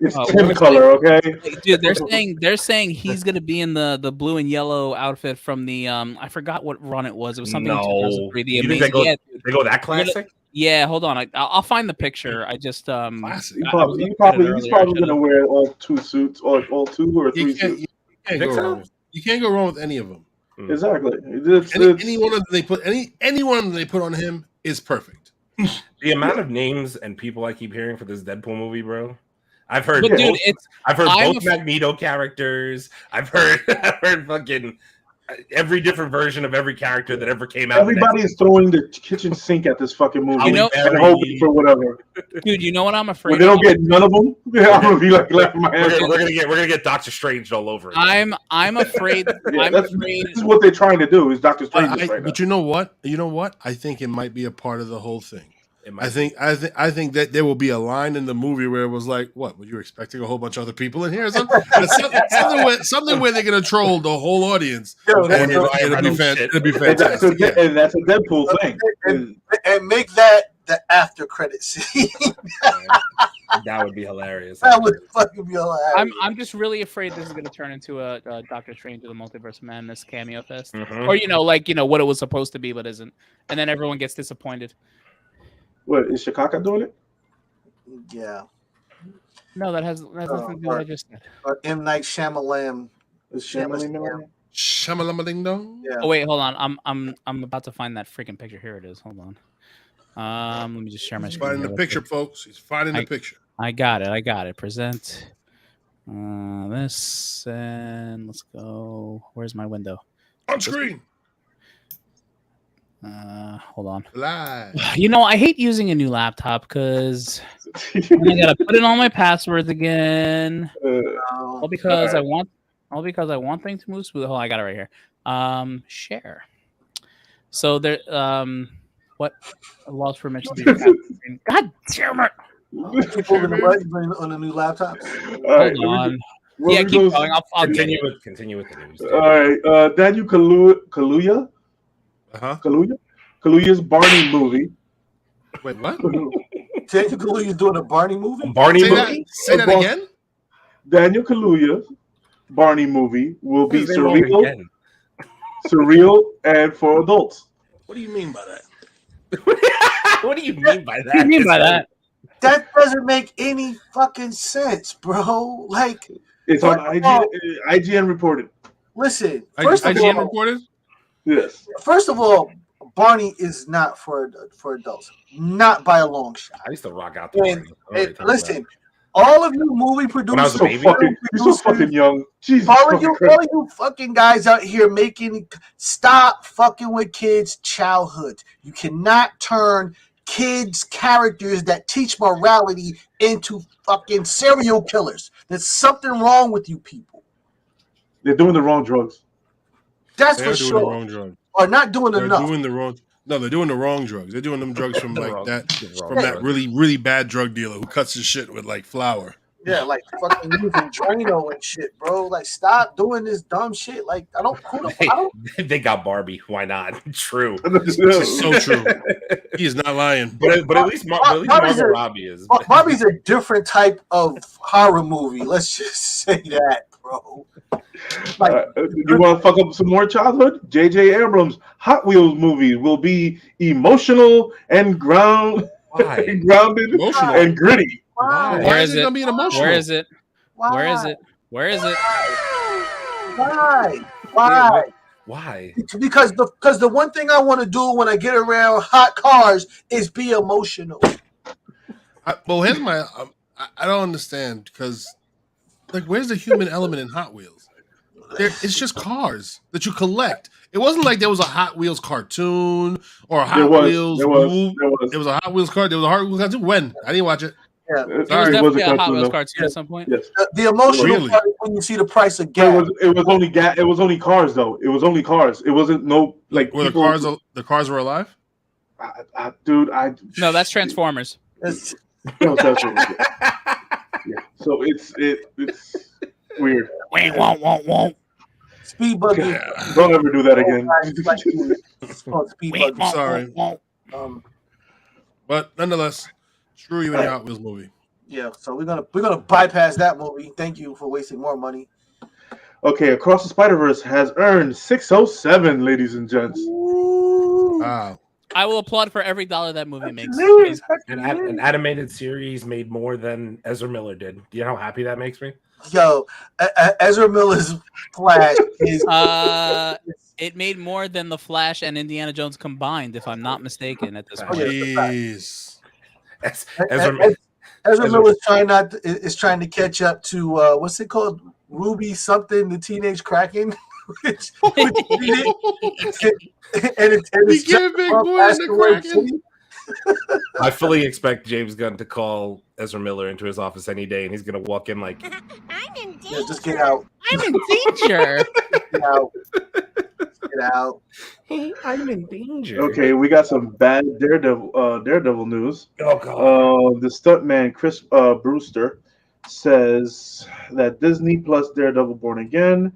It's Oh, tin what- color, okay? Dude, they're saying he's gonna be in the blue and yellow outfit from the I forgot what run it was. It was something in No. 2003. The You think amazing, they go that classic? yeah. Hold on, I'll find the picture. I just Classic. He's I was probably, looking at it he's earlier, probably I gonna wear all two suits, or all two or three You can't, suits. you can't Think go so? wrong. You can't go wrong with any of them. Exactly. Any one of them they put any one of them they put on him is perfect. The amount of names and people I keep hearing for this Deadpool movie, bro. I've heard, But both, dude, I've heard I'm both a- Magneto characters. I've heard fucking every different version of every character that ever came out. Everybody is throwing the kitchen sink at this fucking movie You know- and hoping for whatever. dude. You know what I'm afraid When they don't of? get none of them, I'm gonna be like laughing my ass we're off. gonna get Doctor Strange all over again. I'm afraid. Yeah, I'm afraid. this is what they're trying to do. Is Doctor Strange right now? But you know what? You know what? I think it might be a part of the whole thing. It might I think that there will be a line in the movie where it was like, "What? Were you expecting a whole bunch of other people in here?" Something where they're gonna troll the whole audience. Yo, And it'll be and that's fantastic. Yeah. and that's a Deadpool thing. and make that the after credit scene. that would be hilarious. That would fucking be hilarious. I'm just really afraid this is going to turn into a Doctor Strange or the Multiverse of Madness cameo fest, Mhm. or what it was supposed to be but isn't, and then everyone gets disappointed. What is Chicago doing it? Yeah. No, that has nothing to do with what I just said. M. Night Shyamalan. Is Shyamalan doing it? Shamalama ding dong. Yeah. Oh wait, hold on. I'm about to find that freaking picture. Here it is. Hold on. Let me just share my He's screen. finding here the real picture, quick. folks. He's finding the picture. I got it. Present this, and let's go. Where's my window? On screen. Hold on. Live. You know, I hate using a new laptop because I gotta put in all my passwords again. All because I want things to move smooth. Oh, I got it right here. Share. So there. What? I lost permission. God damn it! Keep moving the button on the new laptops. All Hold on. Well, Yeah, we keep goes- going. I'll get it. Continue with the news. All right, Daniel Kaluuya, Kaluuya's Barney movie. Wait, what? Daniel Kaluuya's doing a Barney movie. Barney Say movie. that, say that again. Daniel Kaluuya's Barney movie will be Say it surreal, again. surreal, and for adults. What do you mean by that? What do you mean by that? What do you mean by that? That doesn't make any fucking sense, bro. Like, It's on IGN reported. listen. First of IGN all, reported? Yes. Barney is not for adults, not by a long shot. I used to rock out the And, Barney. listen, all of you movie When I was producers, a baby? You're so fucking young. Jesus all fucking of Christ. you fucking guys out here stop fucking with kids' childhood. You cannot turn kids characters that teach morality into fucking serial killers. There's something wrong with you people. They're doing the wrong drugs. That's They're for doing sure. the wrong drug. Or not doing They're enough. doing the wrong. No, they're doing the wrong drugs. They're doing them drugs from like wrong- that, the wrong from that drug. really, really bad drug dealer who cuts his shit with like flour. Yeah, like fucking using Drano and shit, bro. Like, stop doing this dumb shit. Like, I don't. They got Barbie. Why not? True. This is so true. He is not lying. But at least Margot Robbie is. Barbie's a different type of horror movie. Let's just say that, bro. Like, you want to fuck up some more childhood? J.J. Abrams' Hot Wheels movies will be emotional and grounded Emotional. and gritty. why? Where is it it? gonna be an emotional? Where is it? Why? Where is it? Where is it? Why? Why? Because the one thing I want to do when I get around hot cars is be emotional. Well, here's my. I don't understand because, like, where's the human element in Hot Wheels? It's just cars that you collect. It wasn't like there was a Hot Wheels cartoon or a Hot Wheels movie. There was a Hot Wheels car. There was a Hot Wheels cartoon. When? I didn't watch it. Yeah. There was Sorry, definitely it was a a Hot Wheels cartoon, cartoon at some point. Yes. The emotional Really? part is when you see the price of It gas. was only cars though. It was only cars. It wasn't no like Were people, the cars were alive? dude. No, that's Transformers. It's- No, that's what it is. Yeah. So it's weird. Won't. Speed buggy. Don't ever do that again. It's called speed Wait, buggy. Sorry. won't. But nonetheless, screw you in your Hot Wheels movie. Yeah, so we're gonna bypass that movie. Thank you for wasting more money. Okay, Across the Spider-Verse has earned 607, ladies and gents. Wow. I will applaud for every dollar that movie makes. An animated series made more than Ezra Miller did. Do you know how happy that makes me? Yo, Ezra Miller's Flash is It made more than The Flash and Indiana Jones combined, if I'm not mistaken, at this point. Jeez. Ezra Miller's trying to catch up to what's it called? Ruby something, the Teenage Kraken. Which it's give Big Boy the Kraken. I fully expect James Gunn to call Ezra Miller into his office any day, and he's gonna walk in like, I'm in danger. Yeah, just get out. I'm in danger. Get out. Get out. "Hey, I'm in danger." Okay, we got some bad Daredevil news. Oh god. The stuntman Chris Brewster says that Disney Plus Daredevil Born Again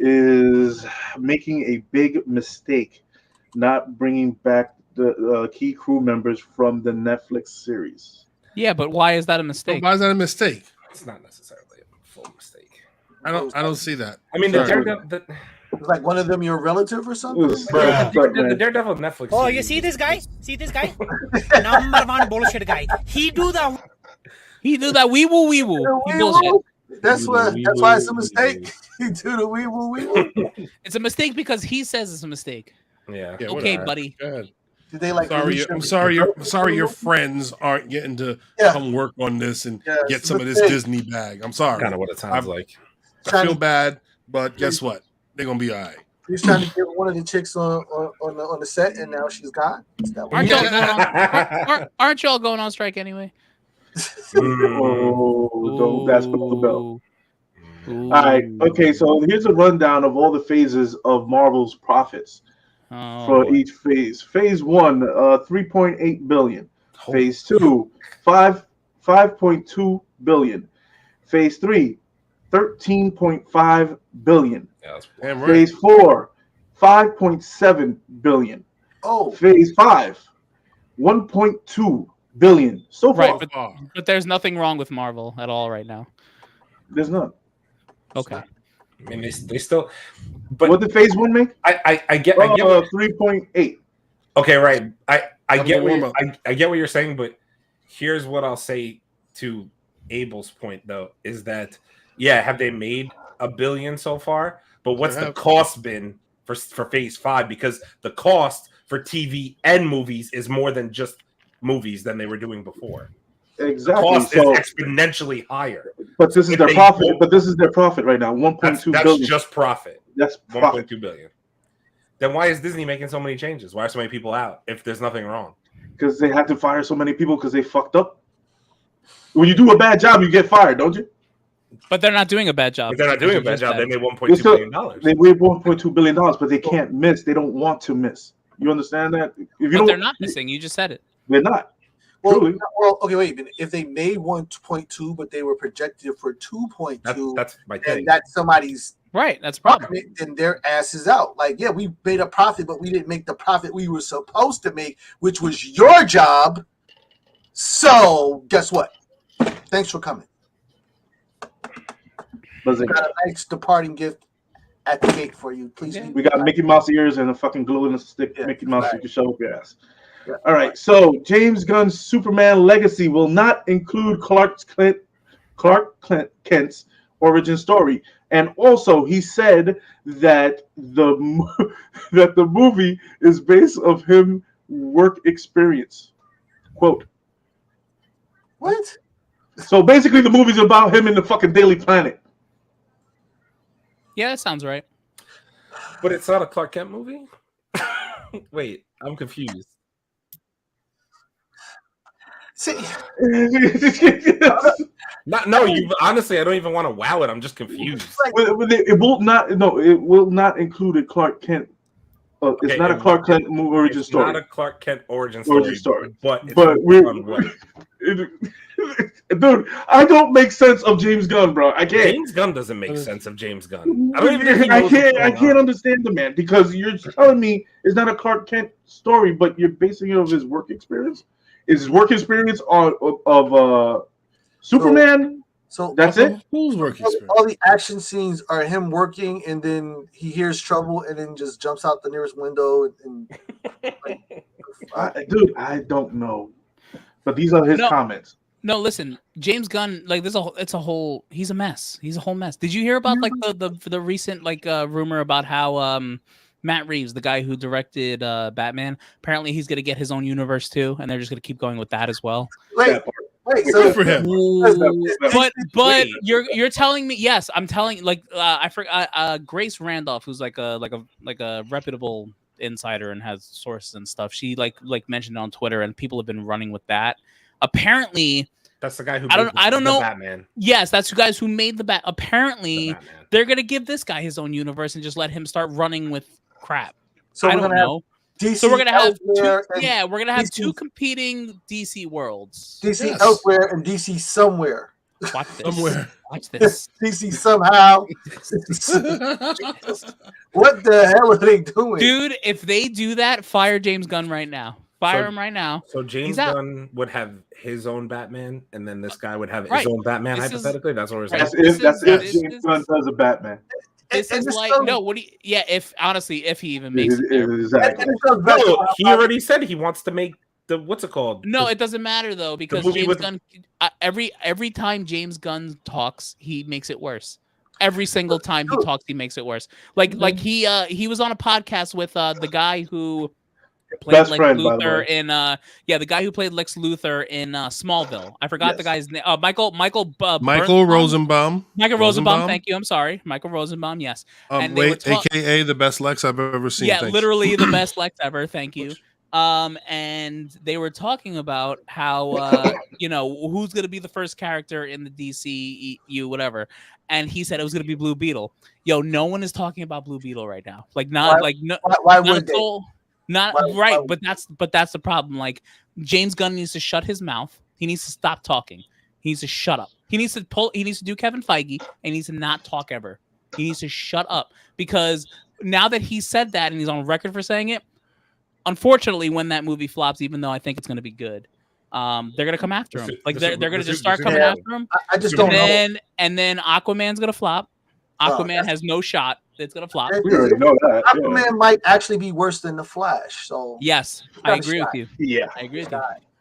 is making a big mistake, not bringing back the key crew members from the Netflix series. Yeah, but why is that a mistake? Why is that a mistake? It's not necessarily a full mistake. I don't see that. I mean, Sorry. It's like one of them your relative or something. the Daredevil Netflix. Oh, series. you see this guy? See this guy? Number one bullshit guy. He do the He do that wee woo. He bullshit. That's why it's a mistake. You do the wee woo. It's a mistake because he says it's a mistake. Yeah. Yeah, Okay, whatever. buddy. Go ahead. Did they like? I'm sorry. Your friends aren't getting to come work on this and get some of this Disney bag. I'm sorry. Kind of what it sounds like. I feel bad, but guess what? They're gonna be all right. He's trying to get one of the chicks on the set, and now she's gone. Is that what Aren't y'all going on? Aren't y'all going on strike anyway? Don't that's the bell. Ooh. All right. Okay. So here's a rundown of all the phases of Marvel's profits for each phase. Phase 1, 3.8 billion. Phase 2, 5.2 billion. Phase 3, 13.5 billion. Yeah, that's Damn right. Phase 4, 5.7 billion. Oh, Phase 5, 1.2 billion. So far, Right, but there's nothing wrong with Marvel at all right now. there's none. Okay. I mean, they still. But What did Phase 1 make? I get. 3.8. Okay, right. I get what warm-up. I get what you're saying, but here's what I'll say to Abel's point though is that have they made $1 billion so far? But what's the cost been for Phase 5? Because the cost for TV and movies is more than just movies than they were doing before. Exactly. Cost So, is exponentially higher. but this is their profit. But this is their profit right now. 1.2 That's billion. just profit. That's profit. 1.2 billion. Then why is Disney making so many changes? Why are so many people out if there's nothing wrong? Because they had to fire so many people because they fucked up. When you do a bad job, you get fired, don't you? But they're not doing a bad job. But they're not doing a bad job. They made $1.2 billion. They made $1.2 billion, but they can't miss. They don't want to miss. You understand that? But they're not missing. You just said it. They're not. Well, okay, wait a minute. If they made 1.2, but they were projected for 2.2, that's my thing. And that's somebody's right. That's a problem. Then their ass is out. Like, yeah, we made a profit, but we didn't make the profit we were supposed to make, which was your job. So, guess what? Thanks for coming. We got a nice departing gift at the gate for you. Please. We got Mickey Mouse ears and a fucking glue in a stick. Yeah, Mickey Mouse, you can show up your ass. Yeah. All right. So James Gunn's Superman Legacy will not include Clark Kent's origin story, and also he said that the movie is based of him work experience. Quote. What? So basically, the movie's about him in the fucking Daily Planet. Yeah, that sounds right. But it's not a Clark Kent movie? Wait, I'm confused. See, you honestly, I don't even want to wow it. I'm just confused. It will not. No, it will not include a Clark Kent. It's not a Clark Kent origin story. Not a Clark Kent origin story. But dude, I don't make sense of James Gunn, bro. I can't. James Gunn doesn't make sense of James Gunn. I can't understand the man because you're telling me it's not a Clark Kent story, but you're basing it on his work experience. Is his work experience of Superman? So that's it. Who's work experience? All the action scenes are him working, and then he hears trouble, and then just jumps out the nearest window. Dude, I don't know, but these are his comments. No, listen, James Gunn, like he's a mess. He's a whole mess. Did you hear about like the recent rumor about how Matt Reeves, the guy who directed Batman, apparently he's gonna get his own universe too, and they're just gonna keep going with that as well. Wait, so for him. But you're telling me? Yes, I'm telling. I forgot. Grace Randolph, who's like a reputable insider and has sources and stuff. She like mentioned it on Twitter, and people have been running with that. Apparently, that's the guy who I don't know. Batman. Yes, that's the guys who made the Bat. Apparently, they're gonna give this guy his own universe and just let him start running with crap. So I don't know. So we're gonna have we're gonna have two competing DC worlds. DC elsewhere and DC somewhere. Watch this. Somewhere. Watch this. DC somehow. What the hell are they doing, dude? If they do that, fire James Gunn right now. Fire him right now. So James Gunn would have his own Batman, and then this guy would have his own Batman. Hypothetically, that's what we're saying. That's if James Gunn does a Batman. This is like what do you? Yeah, if he even makes it. Exactly. No, he already said he wants to make the what's it called? No, it doesn't matter though because James Gunn. Every time James Gunn talks, he makes it worse. Every single time he talks, he makes it worse. Like he was on a podcast with the guy who played Lex Luthor in the guy who played Lex Luthor in Smallville. I forgot the guy's name. Michael Rosenbaum. Michael Rosenbaum. Thank you. I'm sorry, Michael Rosenbaum. Yes. AKA the best Lex I've ever seen. Yeah, literally the best Lex ever. Thank you. And they were talking about how who's going to be the first character in the DCEU, whatever. And he said it was going to be Blue Beetle. Yo, no one is talking about Blue Beetle right now. Why would they? But that's the problem. Like James Gunn needs to shut his mouth. He needs to stop talking. He needs to shut up. He needs to do Kevin Feige and he needs to not talk ever. He needs to shut up because now that he said that and he's on record for saying it, unfortunately, when that movie flops, even though I think it's going to be good, they're going to come after him. Like they're going to just start coming after him. I just don't know. And then Aquaman's going to flop. Aquaman has no shot. It's gonna flop. We already know that. Aquaman might actually be worse than the Flash. So yes, I agree with you. Yeah, I agree with you.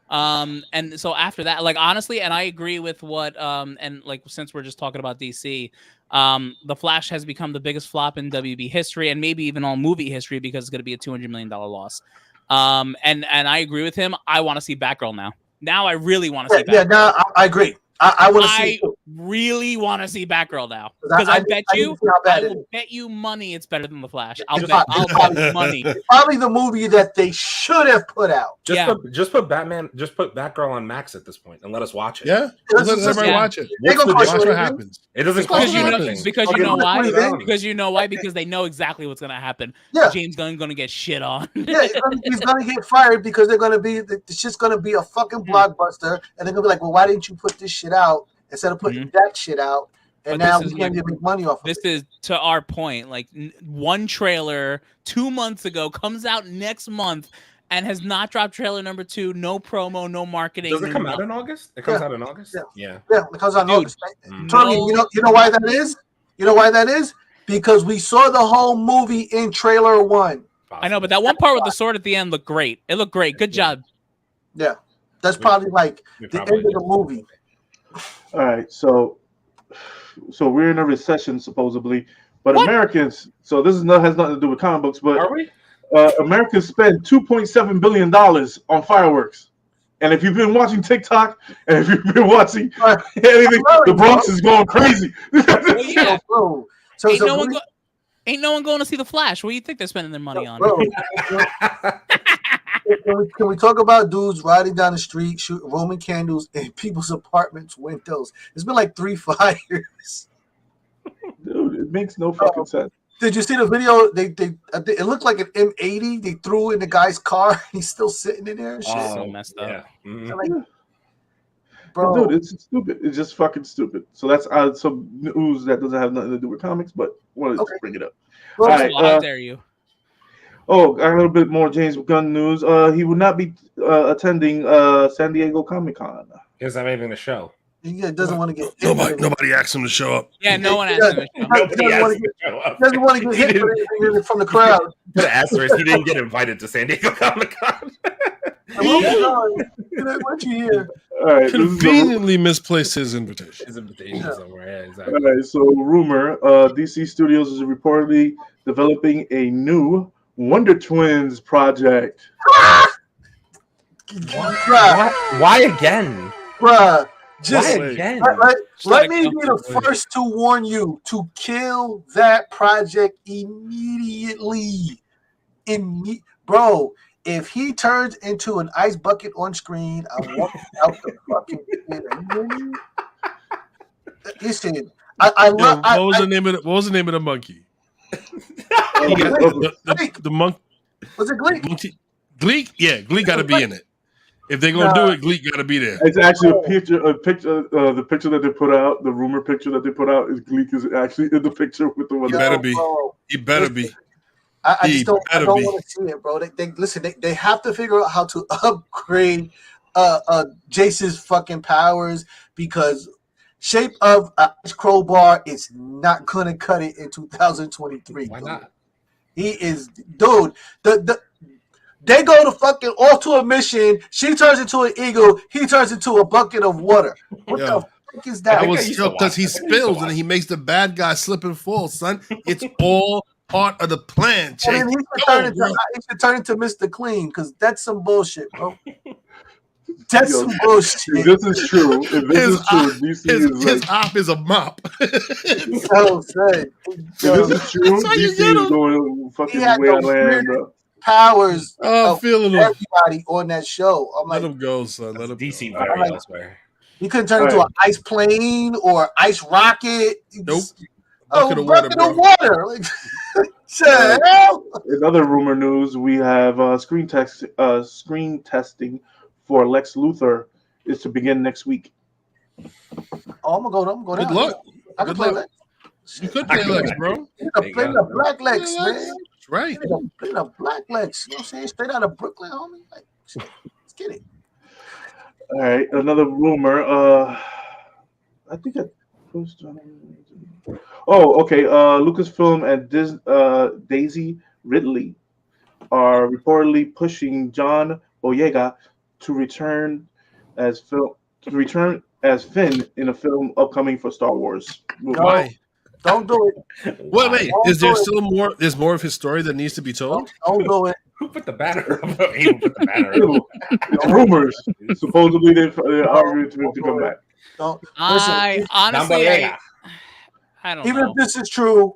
And so after that, like honestly, and I agree with what and like since we're just talking about DC, the Flash has become the biggest flop in WB history and maybe even all movie history because it's gonna be a $200 million loss. And I agree with him. I want to see Batgirl now. Now I really want to see Batgirl. Yeah, no, I agree. I want to see really want to see Batgirl now because I will bet you money it's better than the Flash. I'll bet money. It's probably the movie that they should have put out. Just put Batgirl on Max at this point and let us watch it. Yeah, let everybody watch it. Watch what happens. It doesn't cost you anything. Because you know why? Because you know why? Because they know exactly what's going to happen. Yeah. James Gunn going to get shit on. Yeah, he's going to get fired because it's just going to be a fucking blockbuster, and they're going to be like, well, why didn't you put this shit out instead of putting that shit out? And now we can't make money off of it. This is to our point. Like one trailer 2 months ago comes out next month and has not dropped trailer number 2. No promo, no marketing. Does it come out in August? It comes out in August? Yeah, it comes out in August. Tony, you know why that is? You know why that is? Because we saw the whole movie in trailer 1. I know, but that one part with the sword at the end looked great. It looked great. Good job. Yeah, that's probably like the end of the movie. All right, so we're in a recession supposedly, but what? Americans. So this has nothing to do with comic books, but are we? Americans spend $2.7 billion on fireworks. And if you've been watching TikTok and if you've been watching anything, the Bronx is going crazy. Well, yeah. So ain't no one going to see the Flash. What do you think they're spending their money on? Can we talk about dudes riding down the street, shooting Roman candles in people's apartments' windows? It's been like 3 fires. Dude, it makes no fucking sense. Did you see the video? It looked like an M80. They threw in the guy's car. He's still sitting in there and shit. So messed up. Yeah. Mm-hmm. Like, bro, dude, it's stupid. It's just fucking stupid. So that's some news that doesn't have nothing to do with comics, but wanted to bring it up. Well, all right, how dare you? Oh, got a little bit more James Gunn news. He will not be attending San Diego Comic-Con. He doesn't have anything to show. He doesn't want to get nobody asked him to show up. Yeah, no one asked him to show up. He doesn't want to get hit from the crowd. Put an asterisk. He didn't get invited to San Diego Comic-Con. What you hear? All right, conveniently misplaced his invitation. Somewhere. Yeah, exactly. All right, so rumor: DC Studios is reportedly developing a new Wonder Twins project. Why again? Bruh, why again? Let me be the first to warn you to kill that project immediately. Bro, if he turns into an ice bucket on screen, I'm walking out the fucking theater. Listen, what was the name of the monkey? The monkey. Was it Gleek? Gleek? Yeah, Gleek got to be in it. If they're gonna do it, Gleek got to be there. It's actually a picture. The picture that they put out, the rumor picture that they put out, is Gleek is actually in the picture with the one. He better be. He better be. I just don't want to see it, bro. They have to figure out how to upgrade Jace's fucking powers, because shape of a crowbar is not gonna cut it in 2023. Why not? He is, dude. They go to fucking off to a mission. She turns into an eagle. He turns into a bucket of water. What the fuck is that? That was because he spills and he makes the bad guy slip and fall, son. It's all part of the plan, Chase. He should turn into Mr. Clean, because that's some bullshit, bro. That's some bullshit. If this is true, his op is a mop. So sad. If this is true, DC is going fucking way I land, bro. Powers of everybody on that show. I'm let like, him go, son. Let him DC go. very elsewhere. He couldn't turn into an ice plane or ice rocket. Nope. Bucket of water. Like, Another rumor news: we have screen testing for Lex Luthor is to begin next week. Oh, I'm gonna go down. Good luck. I can play Lex. You could play Lex, bro. Play the Black Lex, man. That's right. Play the Black Lex. You know what I'm saying? Straight out of Brooklyn, homie. Like, let's get it. All right, another rumor. I think I posted on. Oh, okay. Lucasfilm and Daisy Ridley are reportedly pushing John Boyega to return as Finn in a film upcoming for Star Wars. Why? Don't do it. Wait. Is there still more? There's more of his story that needs to be told. Don't do it. Who put the banner up? It's rumors. Supposedly they're arguing to come back. Don't. I honestly, I don't Even know. if this is true,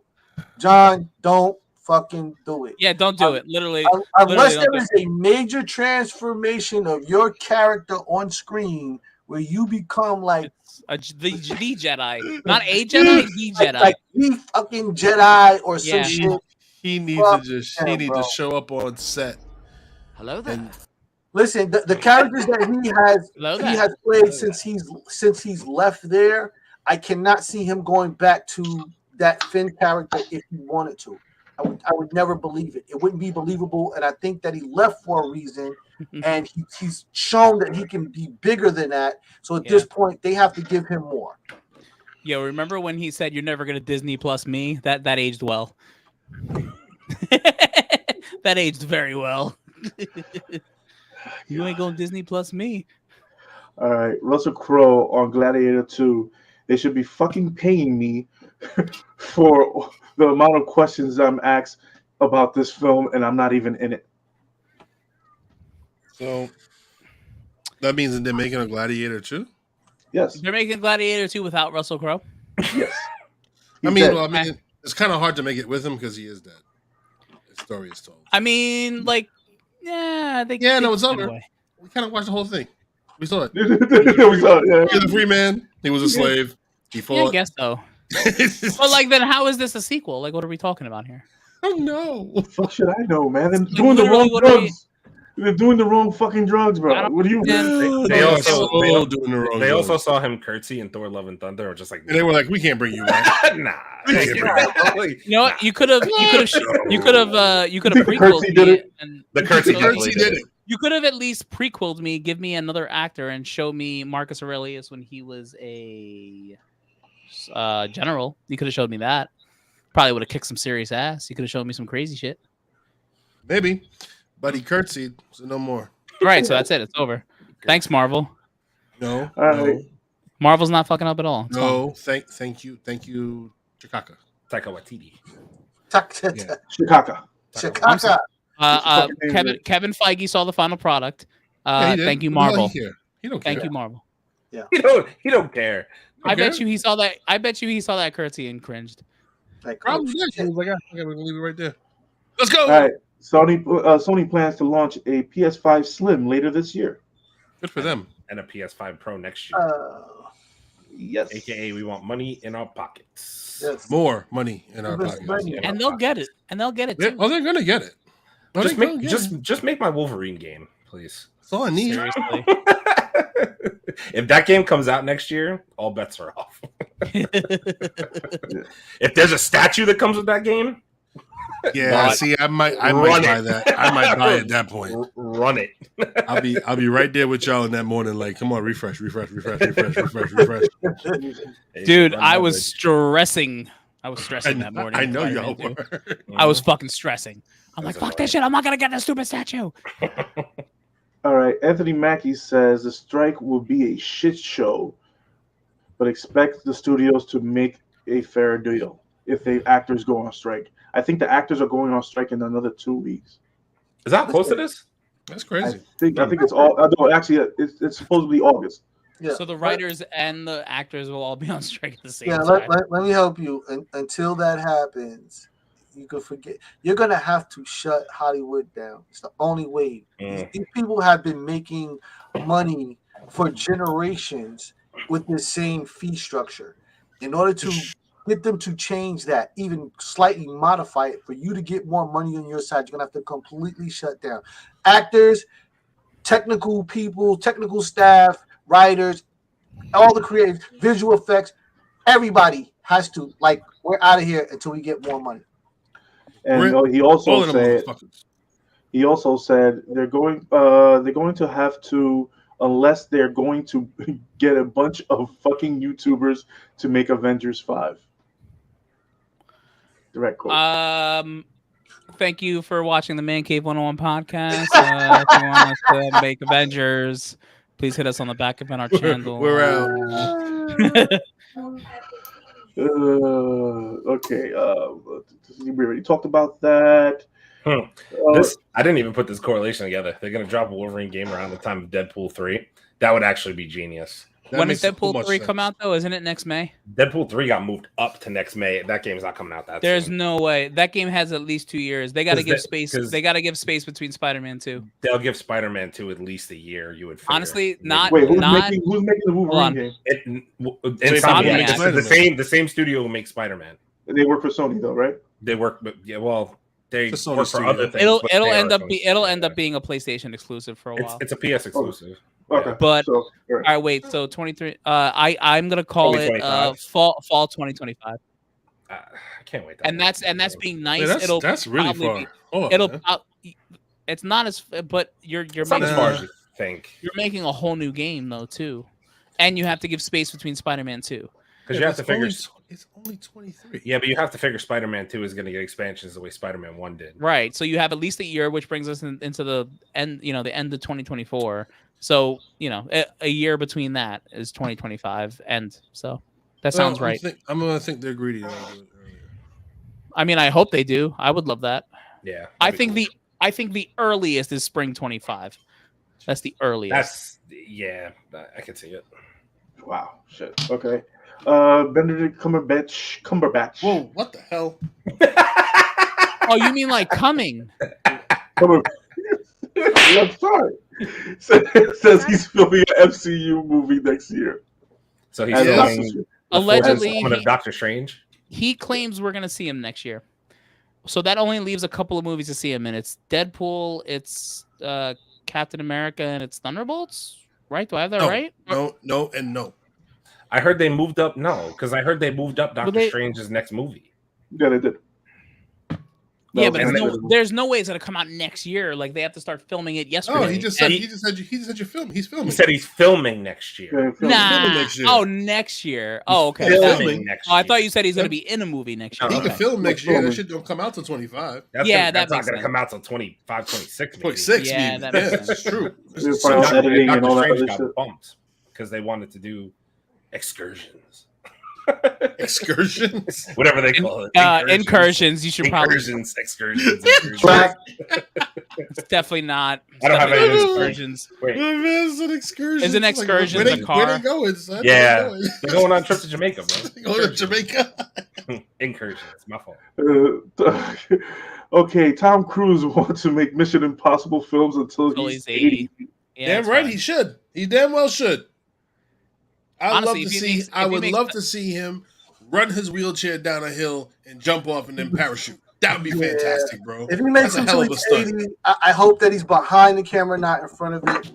John, don't fucking do it. Yeah, don't do it. Literally, unless there do is a major transformation of your character on screen where you become like the Jedi, not a Jedi, the Jedi, like the fucking Jedi or some shit. He needs to show up on set. Hello there. Listen, the characters that he has played since he's left there, I cannot see him going back to that Finn character if he wanted to. I would never believe it. It wouldn't be believable, and I think that he left for a reason, and he's shown that he can be bigger than that. So at this point, they have to give him more. Yo, remember when he said, "You're never gonna Disney Plus me"? That aged well. That aged very well. You ain't going Disney Plus me. All right, Russell Crowe on Gladiator 2. They should be fucking paying me for the amount of questions I'm asked about this film, and I'm not even in it. So that means that they're making a Gladiator 2? Yes. They're making Gladiator 2 without Russell Crowe? Yes. I mean, it's kind of hard to make it with him because he is dead. The story is told. I mean, like, yeah. It's over. We kind of watched the whole thing. We saw it. We saw it, yeah. He was a free man. He was a slave. He fought. Yeah, I guess so. But like, then how is this a sequel? Like, what are we talking about here? Oh no! What the fuck should I know, man? They're doing the wrong drugs. They're doing the wrong fucking drugs, bro. What do you? They also saw him curtsy in Thor: Love and Thunder, or just like and they were like, "We can't bring you back." Nah. You know what? You could have prequeled me. And the curtsy did it. You could have at least prequeled me, give me another actor, and show me Marcus Aurelius when he was a general. You could have showed me that. Probably would have kicked some serious ass. You could have shown me some crazy shit. Maybe, but he curtsied, so no more. Right, so that's it. It's over. Thanks, Marvel. No, Marvel's not fucking up at all. It's fine. Thank you, Chikaka. Taika Waititi. Chikaka. Kevin Feige saw the final product. Thank you, Marvel. He don't care. Thank you, Marvel. Yeah. He don't care. I bet you he saw that. I bet you he saw that curtsy and cringed. Probably. He was like, "Okay, we're gonna leave it right there. Let's go." All right. Sony plans to launch a PS5 Slim later this year. Good for them. And a PS5 Pro next year. Yes. AKA, we want money in our pockets. Yes. More money in our pockets. And they'll get it. And they'll get it too. Oh, they're gonna get it. Just make my Wolverine game, please. That's all I need. Seriously. If that game comes out next year, all bets are off. If there's a statue that comes with that game, see, I might buy that. I might buy at that point. Run it. I'll be right there with y'all in that morning. Like, come on, refresh. Dude, I was stressing. That morning. I know y'all were. I was fucking stressing. I'm like, fuck that shit. I'm not gonna get that stupid statue. All right. Anthony Mackie says the strike will be a shit show, but expects the studios to make a fair deal if the actors go on strike. I think the actors are going on strike in another 2 weeks. Is that close to this? That's crazy. I think it's all. No, actually, it's supposed to be August. Yeah. So the writers and the actors will all be on strike at the same time. Let me help you. Until that happens, you can forget. You're gonna have to shut Hollywood down. It's the only way. These people have been making money for generations with the same fee structure. In order to get them to change that, even slightly modify it for you to get more money on your side, you're gonna have to completely shut down actors, technical people, technical staff, writers, all the creative, visual effects. Everybody has to, like, we're out of here until we get more money. And he also said they're going to have to, unless they're going to get a bunch of fucking YouTubers to make Avengers 5. Direct quote. Thank you for watching the Mancave101 podcast. If you want us to make Avengers, please hit us on the back of our channel. We're out. Okay. We already talked about that. I didn't even put this correlation together. They're going to drop a Wolverine game around the time of Deadpool 3. That would actually be genius. when does Deadpool 3 come out though? Isn't it next May? Deadpool 3 got moved up to next May. That game's not coming out that There's soon. no way. That game has at least 2 years. They got to give space. They got to give space between Spider-Man 2. They'll give Spider-Man 2 at least a year. You would figure. Honestly, not. Wait, who's not. making the Wolverine game? Insomniac. The same studio who makes Spider-Man. They work for Sony though, right? They work, but yeah, well, they It's work for other things. It'll end up being a PlayStation exclusive for a while. It's a PS exclusive. Okay, but so, all right, wait. So 23. I'm gonna call it fall 2025. I can't wait. And that's being nice. Yeah, that's really far. It's not as, but you're It's making not as far as you think. You're making a whole new game though too, and you have to give space between Spider-Man 2. Because you have to figure it's only 23. Yeah, but you have to figure Spider-Man 2 is going to get expansions the way Spider-Man 1 did. Right. So you have at least a year, which brings us into the end. The end of 2024. So a year between that is 2025, and so that sounds right. I'm gonna think they're greedy. To do it earlier. I mean, I hope they do. I would love that. Yeah. I think the earliest is spring 25. That's the earliest. I can see it. Wow, shit. Okay. Benedict Cumberbatch. Whoa, what the hell? Oh, you mean like coming? I'm sorry. Says he's filming an MCU movie next year. So he's filming allegedly Doctor Strange. He claims we're gonna see him next year. So that only leaves a couple of movies to see him in. It's Deadpool, it's Captain America, and it's Thunderbolts. Right? Do I have that right? No, and no. I heard they moved up. No, because I heard they moved up Doctor Strange's next movie. Yeah, they did. Yeah, but there's no way it's gonna come out next year. Like they have to start filming it yesterday. Oh, he just said you're filming. He's filming. He said he's filming next year. Next year. Oh, next year. Oh, okay. Filming next year. I thought you said he's gonna be in a movie next year. He can film next year. That shit don't come out till 25. That's not gonna come out till 25, 26. 26. Yeah, that's true. Editing and all that Strange other got shit. bumped because they wanted to do excursions. Excursions, whatever they call it. Incursions. You should excursions. It's definitely not. I don't have any excursions. Wait, it's an excursion. Is an excursion a car? Where they going, son? Yeah, they're going on a trip to Jamaica, bro. Going to Jamaica. Incursions. My fault. Okay, Tom Cruise wants to make Mission Impossible films until he's 80. Yeah, damn right, he should. He damn well should. Honestly, I would love to see him run his wheelchair down a hill and jump off and then parachute. That would be fantastic, bro. If he makes him 80, I hope that he's behind the camera, not in front of it.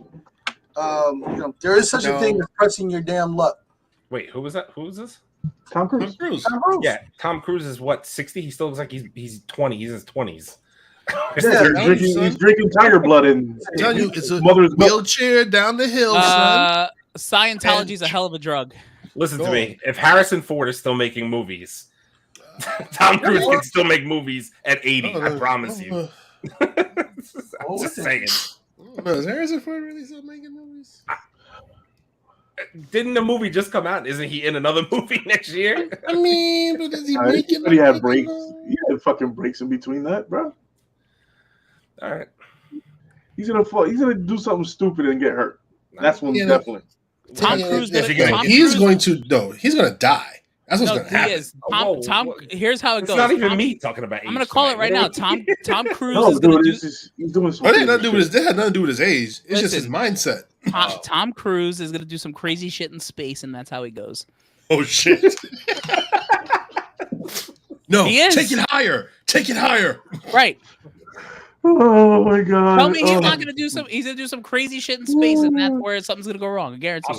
There is such a thing as pressing your damn luck. Wait, who was that? Who was this? Tom Cruise. Yeah, Tom Cruise is what, 60? He still looks like he's 20. He's in his 20s. He's drinking tiger blood and I'm telling you, it's a wheelchair down the hill, son. Scientology is a hell of a drug. Listen to me. If Harrison Ford is still making movies, Tom Cruise can still make movies at 80. I promise you. I'm just saying. Is Harrison Ford really still making movies? Didn't the movie just come out? Isn't he in another movie next year? I mean, but is he making? He had breaks. He had fucking breaks in between that, bro. All right. He's gonna do something stupid and get hurt. That's one definitely. Tom Cruise. He's going to die. That's what's going to happen. Tom, here's how it goes. It's not even me talking about age. I'm going to call it right now. Tom Cruise is going to do. He's doing something. It had nothing to do with his age. It's just his mindset. Tom Cruise is going to do some crazy shit in space, and that's how he goes. Oh shit! No, take it higher. Take it higher. Right. Oh my god! Tell me he's not going to do some. He's going to do some crazy shit in space, and that's where something's going to go wrong. I guarantee.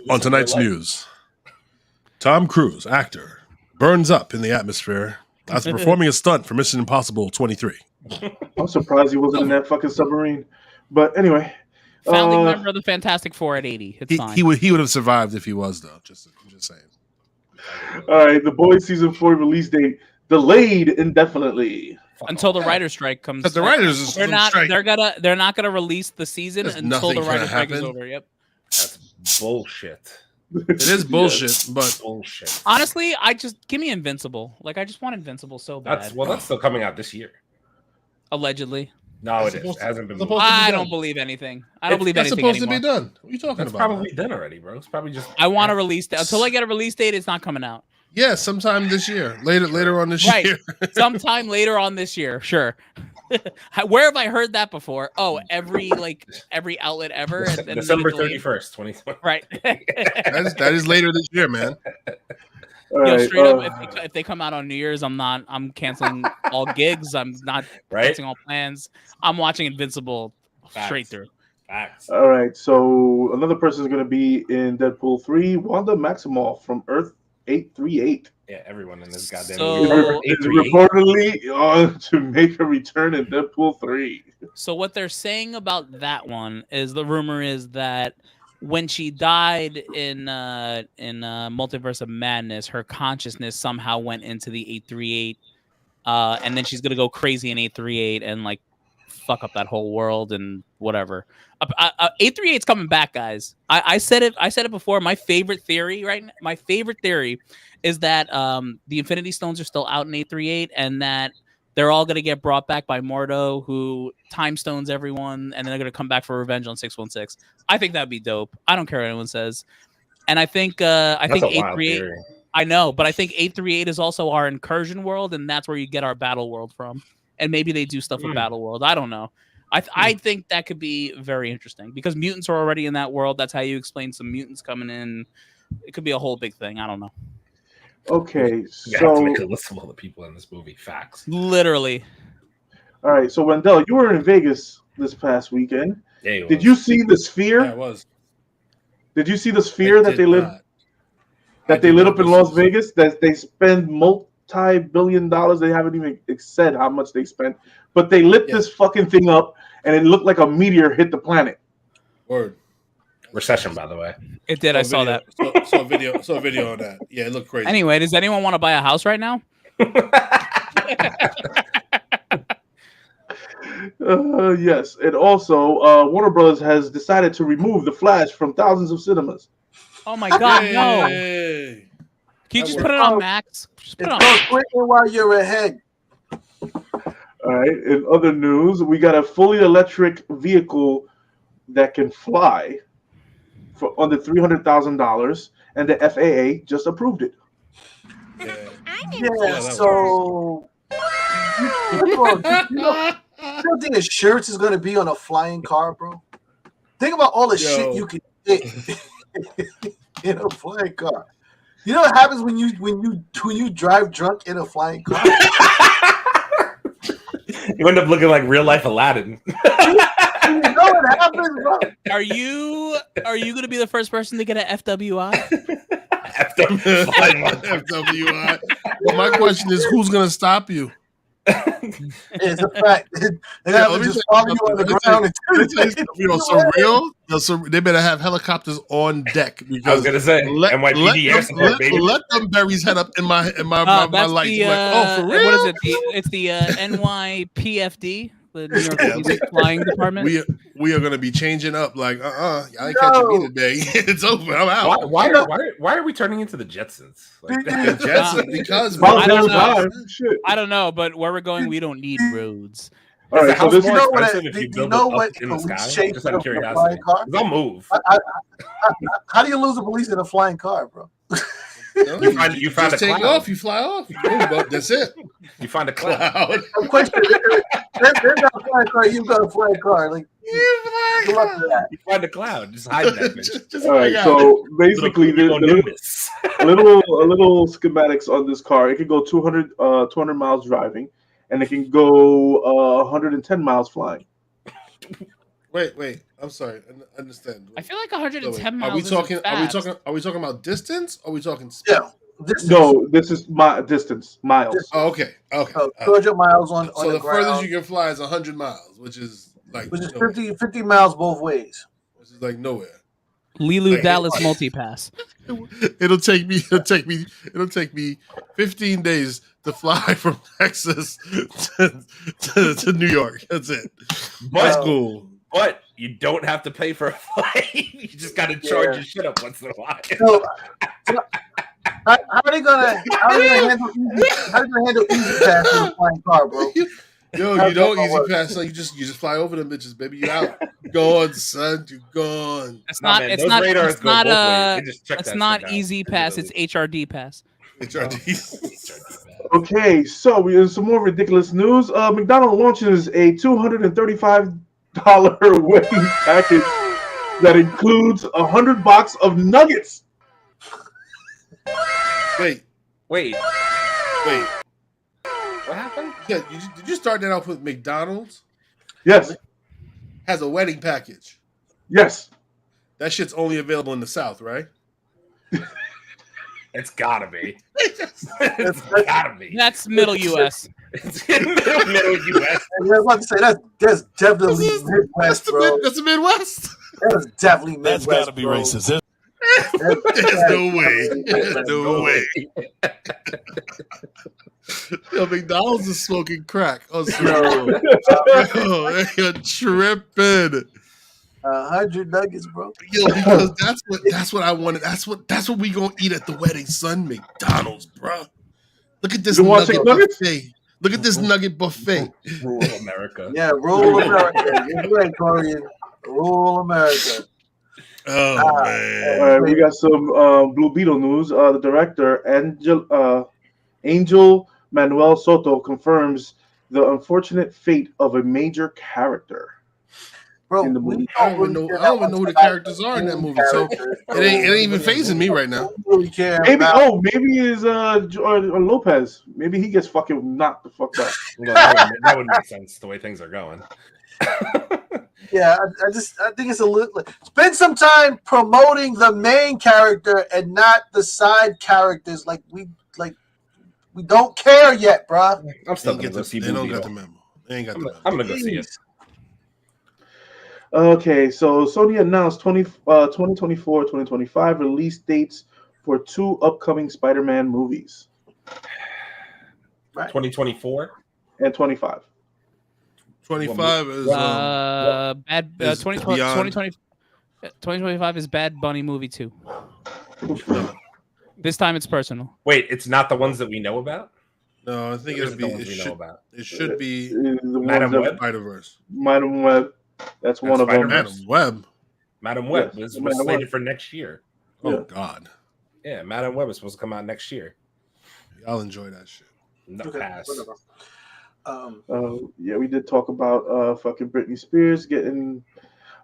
On tonight's news, Tom Cruise, actor, burns up in the atmosphere after performing a stunt for Mission Impossible 23. I'm surprised he wasn't in that fucking submarine. But anyway, founding member of the Fantastic Four at 80. It's fine. He would have survived if he was though. Just saying. All right, The Boys season 4 release date delayed indefinitely. Until the writers' strike comes. The writers they're not. Strike. They're not gonna release the season until the writers' strike is over. Yep. That's bullshit. It is bullshit, but bullshit. Honestly, give me Invincible. Like I just want Invincible so bad. That's still coming out this year. Allegedly. No, it is. It hasn't been. I don't believe anything. I don't believe anything supposed anymore. to be done. What are you talking It's about? probably done already, bro. It's probably just. I want a release date. Until I get a release date, it's not coming out. Yeah, sometime this year. Later on this year. Sometime later on this year. Sure. Where have I heard that before? Oh, every outlet ever. And December 31st, 2020. Right. that is later this year, man. Straight up, if they come out on New Year's, I'm canceling all gigs. I'm not canceling all plans. I'm watching Invincible straight through. Facts. All right. So another person is going to be in Deadpool 3, Wanda Maximoff from Earth 838. Yeah, everyone in this goddamn movie is reportedly to make a return in Deadpool 3. So what they're saying about that one is the rumor is that when she died in Multiverse of Madness, her consciousness somehow went into the 838, and then she's gonna go crazy in 838 and like fuck up that whole world and whatever. 838's coming back, guys. I said it before. My favorite theory is that the Infinity Stones are still out in 838, and that they're all going to get brought back by Mordo, who time stones everyone, and then they're going to come back for revenge on 616. I think that'd be dope. I don't care what anyone says. And I think 838. I know, but I think 838 is also our incursion world, and that's where you get our battle world from. And maybe they do stuff with battle world. I don't know. I think that could be very interesting because mutants are already in that world. That's how you explain some mutants coming in. It could be a whole big thing. I don't know. Okay, you have to make a list of all the people in this movie. Facts. Literally. All right, so Wendell, you were in Vegas this past weekend. Yeah, did you see the sphere? Yeah, it was. Did you see the sphere that they lit up in Las Vegas? That they spend multi-billion dollars. They haven't even said how much they spent, but they lit this fucking thing up, and it looked like a meteor hit the planet. Word. Recession, by the way. It did. I saw that. Saw a video on that. Yeah, it looked crazy. Anyway, does anyone want to buy a house right now? Yes, and also Warner Bros. Has decided to remove The Flash from thousands of cinemas. Oh my God, no! Can you just put it on Max? Just put it on. Quit while you're ahead. All right. In other news, we got a fully electric vehicle that can fly for under $300,000, and the FAA just approved it. Yeah. So. You don't think insurance is going to be on a flying car, bro? Think about all the shit you could get in a flying car. You know what happens when you drive drunk in a flying car? You end up looking like real life Aladdin. You know what happens, bro? Are you going to be the first person to get an FWI? FWI. Well, my question is, who's going to stop you? It's a fact. They have to just follow you on the ground. So they better have helicopters on deck. Because I was gonna say let them berries head up in my lights. For real? What is it? It's the NYPFD, the New York Music Flying Department. We are going to be changing up. Like, y'all ain't catching me today. It's over. I'm out. Why are we turning into the Jetsons? Like, the Jetsons because I don't know, but where we're going, we don't need roads. All right, so this is you know what in the sky? Just out of curiosity, they'll move. How do you lose the police in a flying car, bro? No, you find a take cloud. off, you fly off. That's it. You find a cloud. No question. They're not a flying car. You've got a flying car. Like you find a cloud. Just hide that bitch. All right. So basically, a little schematics on this car. It can go 200 miles driving, and it can go 110 miles flying. Wait. I'm sorry. I understand. I feel like 110 miles. Are we talking about distance? Or are we talking speed? Yeah. Distance. No, this is my distance, miles. Oh, okay. 200 miles on so the the furthest ground, you can fly is 100 miles, which is 50 miles both ways. Which is like nowhere. Lilu Dallas multipass. It'll take me 15 days to fly from Texas to New York. That's it. That's cool. But you don't have to pay for a flight. You just got to charge your shit up once in a while. So, how are they gonna handle easy pass in a flying car, bro? Yo, you don't easy pass. Like you just fly over them bitches, baby. You out. Gone, son. You gone. It's not. It's not. It's not. It's not easy pass. It's HRD pass. HRD. Okay, so we have some more ridiculous news. McDonald's launches a $235 wedding package that includes 100 box of nuggets. Wait. What happened? Yeah, did you start that off with McDonald's? Yes. Has a wedding package. Yes. That shit's only available in the South, right? It's gotta be. It's gotta be. That's middle U.S. It's in middle U.S. I was about to say that's definitely Midwest, bro. That's the Midwest. That's definitely Midwest. That's gotta be racist. There's no way. There's no way. Yo, McDonald's is smoking crack. Oh, you're tripping. 100 nuggets, bro. Yo, because that's what I wanted. That's what we gonna eat at the wedding, son. McDonald's, bro. Look at this nugget buffet. Look at this nugget buffet. Rural America. Yeah, rural America. You're right, Corian. Rural America. Oh man! All right, we got some Blue Beetle news. The director Angel Manuel Soto confirms the unfortunate fate of a major character. Bro, in the movie. I don't even know who the characters are in that movie, so it ain't even phasing me right now. Really care maybe it's Lopez. Maybe he gets fucking knocked the fuck out. Well, that would make sense the way things are going. Yeah, I think it's a little. Spend some time promoting the main character and not the side characters. We don't care yet, bro. I'm still gonna go see. They don't got the memo. They ain't got the memo. I'm gonna go see it. Okay, so Sony announced 2024-2025 release dates for 2 upcoming Spider-Man movies. Right. 2024 and 25. 25 is 2025 is Bad Bunny movie 2. This time it's personal. Wait, it's not the ones that we know about? No, I think it should be Madam Web. Spider-Verse. Madam Web. That's one of them. Madam Web was slated for next year. Oh God. Yeah, Madam Web is supposed to come out next year. Y'all enjoy that shit. No pass. Yeah, we did talk about fucking Britney Spears getting.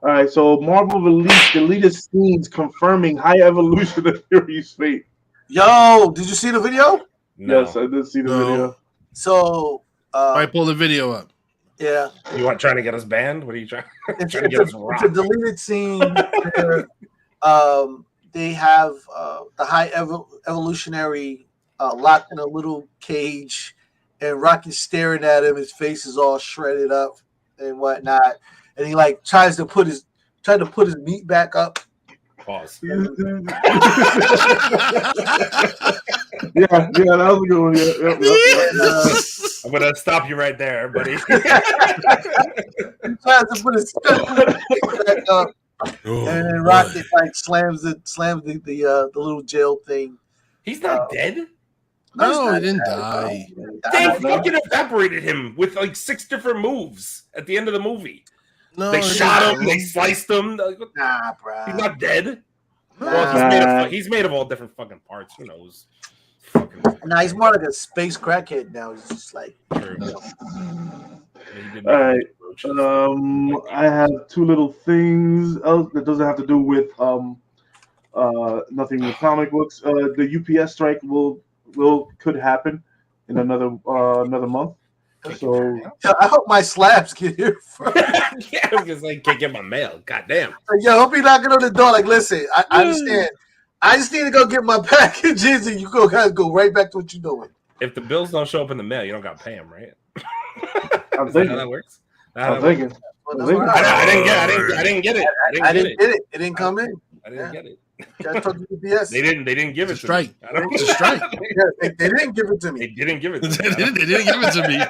All right, so Marvel released deleted scenes confirming High Evolution of Fury's fate. Yo, did you see the video? No. Yes, I did see the video. So I pull the video up. Yeah. You want trying to get us banned? What are you trying to get us rocked? It's a deleted scene where they have the High Evolutionary locked in a little cage, and Rocky's staring at him. His face is all shredded up and whatnot, and he tries to put his meat back up. Pause. Yeah, that was a good one. Yeah. I'm gonna stop you right there, buddy. He tries to put his meat back up, and then Rocket slams the little jail thing. He's not dead. No, he didn't die. They fucking evaporated him with 6 different moves at the end of the movie. No, they shot him. They sliced him. Nah, bro. He's not dead. Nah. Well, he's made of all different fucking parts. Who knows? Nah, he's more like a space crackhead now. He's just True. All right. I have 2 little things else that doesn't have to do with nothing with comic books. The UPS strike could happen in another month. So I hope my slabs get here first. Yeah, because I can't get my mail. Goddamn. Yo, hope you're knocking on the door. Listen, I understand. I just need to go get my packages, and you guys go right back to what you're doing. If the bills don't show up in the mail, you don't got to pay them, right? I'm thinking. How that works? I'm thinking. I didn't get it. I didn't get it. It didn't come in. I didn't get it. I told you UPS. They didn't give it to me. It's a strike. They didn't give it to me. They didn't give it to me. They didn't give it to me.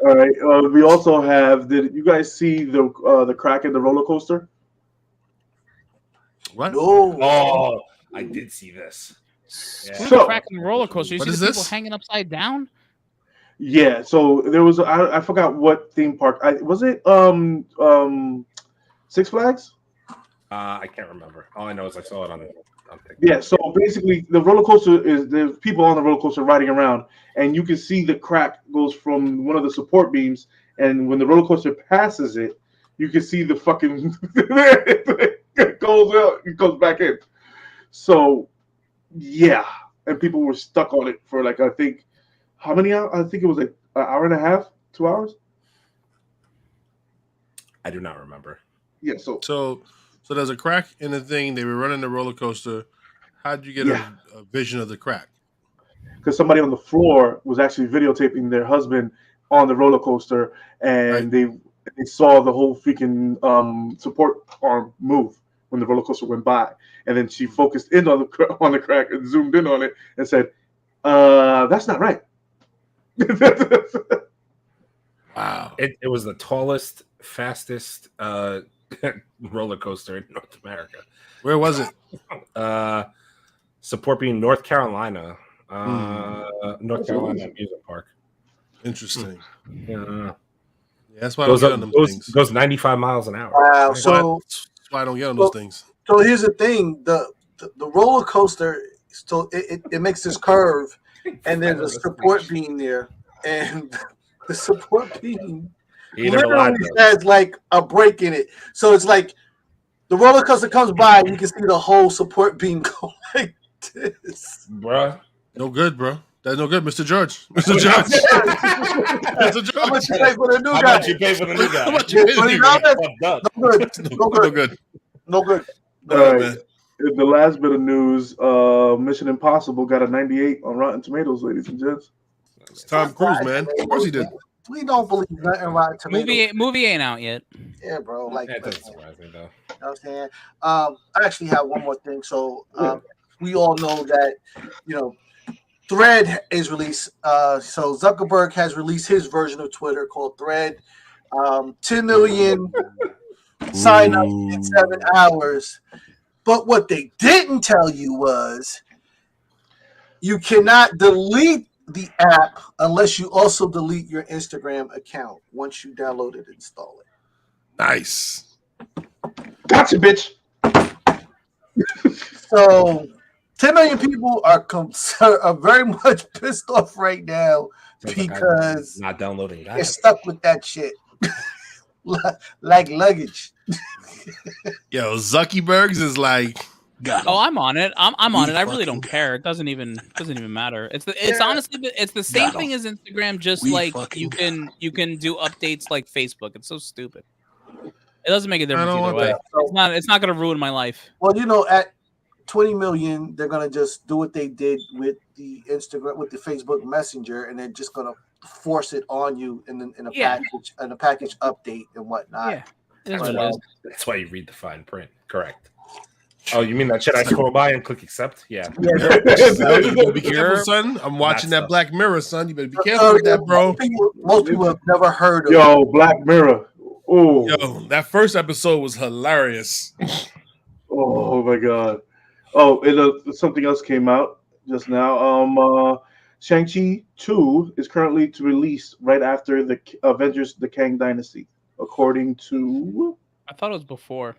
All right. We also have. Did you guys see the crack in the roller coaster? What? No. Oh, I did see this. Yeah. So, crack in the roller coaster. You see the people this? hanging upside down? Yeah, so there was I forgot what theme park. Was it Six Flags? I can't remember. All I know is I saw it on TikTok. Yeah, so basically the roller coaster is there's people on the roller coaster riding around, and you can see the crack goes from one of the support beams, and when the roller coaster passes it, you can see the fucking it goes out, it goes back in. So yeah, and people were stuck on it for like I think how many hours? I think it was like an hour and a half, 2 hours. I do not remember. Yeah, So there's a crack in the thing. They were running the roller coaster. How'd you get a vision of the crack? Because somebody on the floor was actually videotaping their husband on the roller coaster, and they saw the whole freaking support arm move when the roller coaster went by, and then she focused in on the crack and zoomed in on it and said, "That's not right." Wow! It was the tallest, fastest roller coaster in North America. Where was it? Support being North Carolina. North Carolina Amusement Park. Interesting. Yeah, that's why I don't get on them things. Goes 95 miles an hour. Wow. That's So why I don't get on those things. So here's the thing: the roller coaster, so it makes this curve, and there's a support beam there, and the support beam literally has like a break in it. So it's like the roller coaster comes by, and you can see the whole support beam go like this, bruh. No good, bro. That's no good, Mr. George. Mr. George. Mr. George. How much you pay for the new guy? How much you pay for the new guy? How much you pay for the new guy? No good. No good. No good. All right. The last bit of news: Mission Impossible got a 98 on Rotten Tomatoes, ladies and gents. It's Tom Cruise, man. Of course he did. We don't believe nothing Rotten Tomatoes. Movie ain't out yet. Yeah, bro. Like that doesn't surprise me though. You know what I'm saying? I actually have one more thing. So we all know that, Thread is released. So Zuckerberg has released his version of Twitter called Thread. 10 million sign up in 7 hours. But what they didn't tell you was you cannot delete the app unless you also delete your Instagram account once you download it and install it. Nice. Gotcha, bitch. So 10 million people are very much pissed off right now because not downloading that. They're stuck with that shit. Like luggage. Yo, Zuckerberg's is like, oh, I'm on it. I'm on it. I really don't care. It doesn't even matter. It's honestly it's the same thing as Instagram. Just like you can do updates like Facebook. It's so stupid. It doesn't make a difference either way. It's not going to ruin my life. Well, at 20 million, they're going to just do what they did with the Instagram, with the Facebook Messenger, and they're just going to force it on you in a package update and whatnot. Yeah, that's what it is. That's why you read the fine print. Correct. Oh, you mean that shit I scroll by and click accept? Yeah. You better be careful, son. I'm watching that Black Mirror, son. You better be careful with that, bro. Most people have never heard of Yo, Black Mirror. Oh, yo, that first episode was hilarious. Oh my god. Oh, something else came out just now. Shang-Chi 2 is currently to release right after the Avengers: The Kang Dynasty, according to. I thought it was before.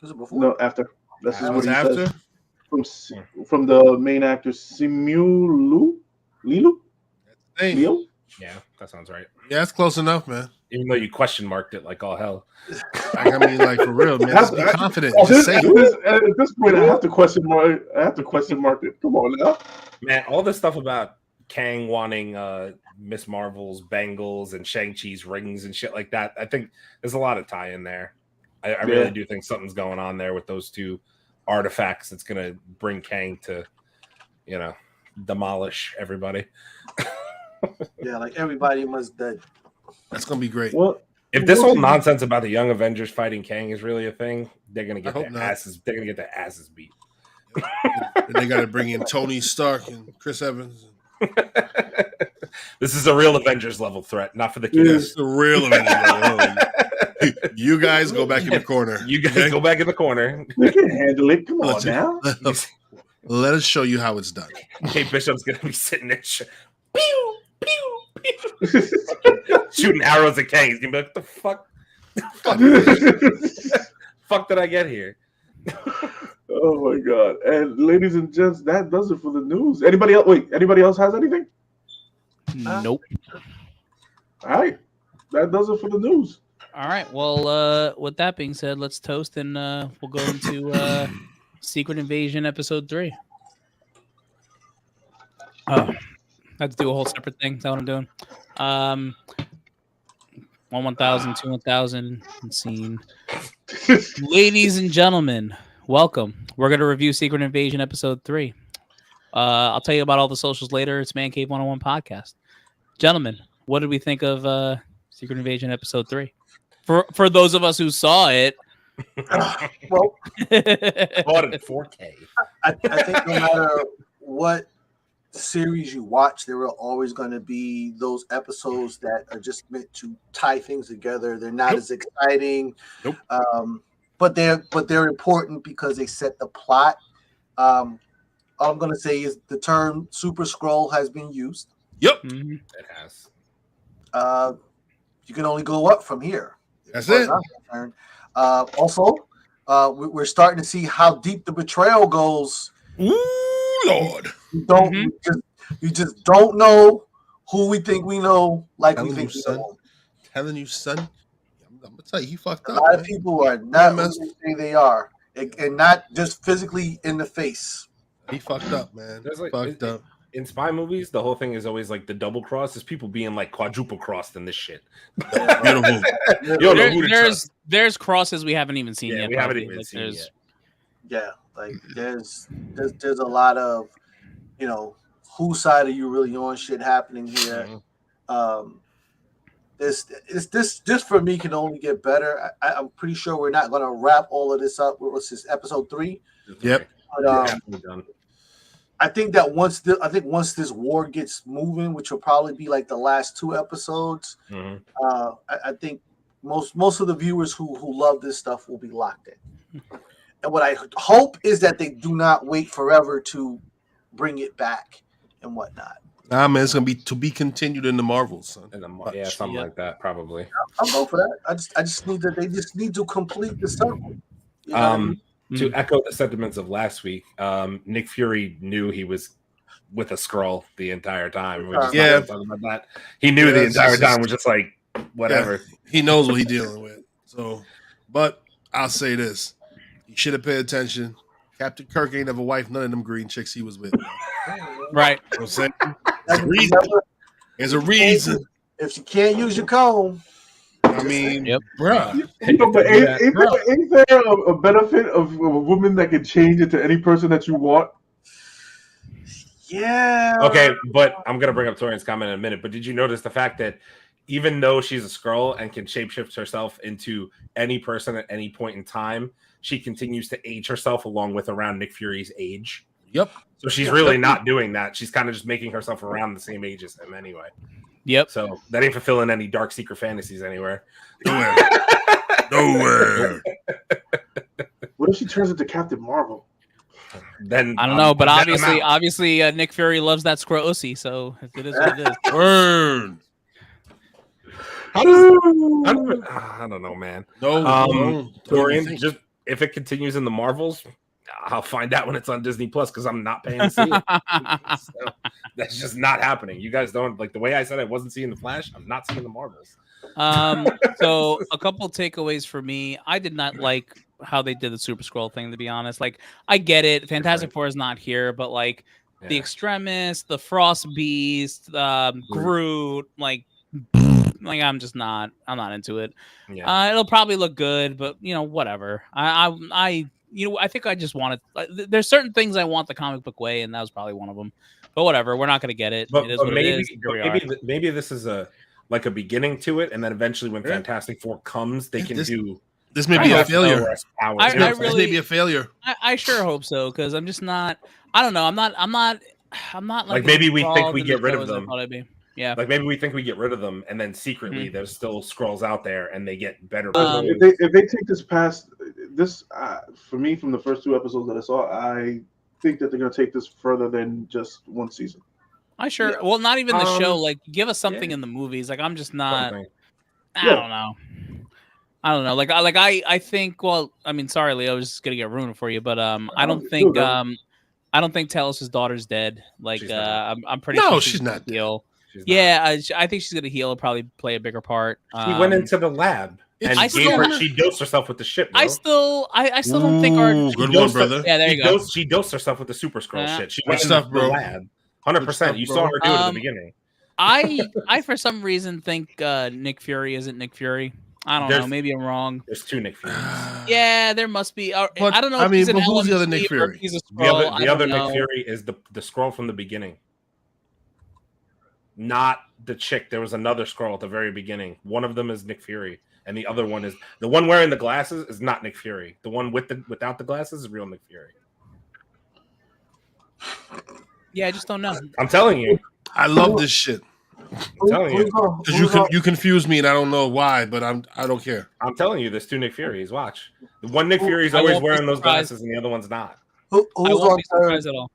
Was it before? No, after. This is what he after? says. From the main actor Simu Liu. Leo? Yeah, that sounds right. Yeah, that's close enough, man. Even though you question marked it like all hell. I mean, like for real, man. Just be confident. Just say at this point, I have to question mark it. Come on now, man. All this stuff about Kang wanting Miss Marvel's bangles and Shang-Chi's rings and shit like that. I think there's a lot of tie in there. I really do think something's going on there with those two artifacts that's going to bring Kang to, demolish everybody. Yeah, like everybody was dead. That's going to be great. Well, if this whole nonsense about the Young Avengers fighting Kang is really a thing, they're going to get their asses. They're going to get their asses beat. And they got to bring in Tony Stark and Chris Evans. This is a real Avengers level threat, not for the kids. It's the real Avengers. You guys go back in the corner. You guys go back in the corner. We can handle it. Come on now. Let us show you how it's done. Kate Bishop's gonna be sitting there. Pew, pew, pew. shooting arrows at Kang. He's gonna be like, "What the fuck? Fuck did I get here?" Oh my god! And ladies and gents, that does it for the news. Anybody else? Wait, anybody else has anything? Nope. All right, that does it for the news. All right. Well, with that being said, let's toast and we'll go into Secret Invasion Episode 3. Oh, I have to do a whole separate thing. Is that what I'm doing? 1,000, 2,000 scene. Ladies and gentlemen, welcome. We're going to review Secret Invasion Episode 3. I'll tell you about all the socials later. It's Mancave101 Podcast. Gentlemen, what did we think of Secret Invasion Episode 3? For those of us who saw it. Well, bought it in 4K. I think no matter what series you watch, there are always going to be those episodes that are just meant to tie things together. They're not as exciting, but they're important because they set the plot. All I'm going to say is the term Super Skrull has been used. Yep, it has. You can only go up from here. That's it. Also, we're starting to see how deep the betrayal goes. Ooh, Lord. You just don't know who we think we know, like we think we know. Telling you, son. I'm gonna tell you, he fucked up. A lot of people are not who they say they are, and not just physically in the face. He fucked up, man. Fucked up. In spy movies, the whole thing is always like the double cross. Is people being like quadruple crossed in this shit. Beautiful. There's crosses we haven't even seen yet. We haven't even seen yet. Yeah, like there's a lot of, whose side are you really on shit happening here. This for me can only get better. I'm pretty sure we're not gonna wrap all of this up. What's this, episode 3? Yep. But, I think that once this war gets moving, which will probably be like the last 2 episodes, I think most of the viewers who love this stuff will be locked in. And what I hope is that they do not wait forever to bring it back and whatnot. Nah, man, it's gonna be to be continued in the Marvels, son. Something like that, probably. I'll go for that. I just need to. They just need to complete the circle. You know what I mean? To echo the sentiments of last week, Nick Fury knew he was with a Skrull the entire time. We're just talking about that. He knew the entire time. We're just like, whatever. Yeah, he knows what he's dealing with. So, but I'll say this: he should have paid attention. Captain Kirk ain't have a wife. None of them green chicks he was with. Right. You know what I'm saying? There's a reason. If you can't use your comb. I mean, but ain't there a benefit of a woman that can change it to any person that you want? Yeah. Okay, but I'm gonna bring up Torian's comment in a minute. But did you notice the fact that even though she's a Skrull and can shapeshift herself into any person at any point in time, she continues to age herself along with around Nick Fury's age? Yep. So she's really not doing that. She's kind of just making herself around the same age as him anyway. Yep. So that ain't fulfilling any dark secret fantasies anywhere. Nowhere. What if she turns into Captain Marvel? Then I don't know, but obviously, Nick Fury loves that Skrull, so it is what it is. Burn. I don't know, man. No. Dorian, just if it continues in the Marvels, I'll find out when it's on Disney Plus because I'm not paying to see it. So that's just not happening. You guys don't like the way I said I wasn't seeing the Flash. I'm not seeing the Marvels. So a couple takeaways for me. I did not like how they did the Super Skrull thing, to be honest. Like, I get it. Fantastic Four is not here, but like the Extremis, the Frost Beast, Groot, like I'm not into it. Yeah. It'll probably look good, but whatever. I think I just wanted. There's certain things I want the comic book way, and that was probably one of them. But whatever, we're not going to get it. It is what it is. Maybe this is a beginning to it, and then eventually, when Fantastic Four comes, they can do. This may be a failure. This may be a failure. I sure hope so, because I'm just not. I don't know. I'm not like maybe we think we get rid of them. Yeah, like maybe we think we get rid of them, and then secretly there's still Skrulls out there, and they get better. If they take this past this, for me, from the first 2 episodes that I saw, I think that they're going to take this further than just 1 season. I sure. Yeah. Well, not even the show. Like, give us something in the movies. Like, I'm just not. Something. I don't know. I don't know. I think. Well, I mean, sorry, Leo, I was just gonna get ruined for you, but I don't think Talos' daughter's dead. Like, I'm pretty sure she's not heal. I think she's gonna heal. Probably play a bigger part. She went into the lab and she dosed herself with the shit. Bro. I still don't think our good one, brother. Yeah, there you go. She dosed herself with the Super Scroll shit. She went into the lab. 100%. You saw her do it at the beginning. I for some reason think Nick Fury isn't Nick Fury. I don't know. Maybe I'm wrong. There's 2 Nick Furies. Yeah, there must be. I don't know. I mean, but who's the other Nick Fury? The other Nick Fury is the Scroll from the beginning. Not the chick. There was another Scroll at the very beginning. One of them is Nick Fury, and the other one is the one wearing the glasses is not Nick Fury. The one without the glasses is real Nick Fury. Yeah, I just don't know. I'm telling you. I love this shit. I'm telling you. Because you confuse me and I don't know why, but I don't care. I'm telling you, there's 2 Nick Furies. Watch. The one Nick Fury is always wearing those glasses, and the other one's not. I won't be surprised at all.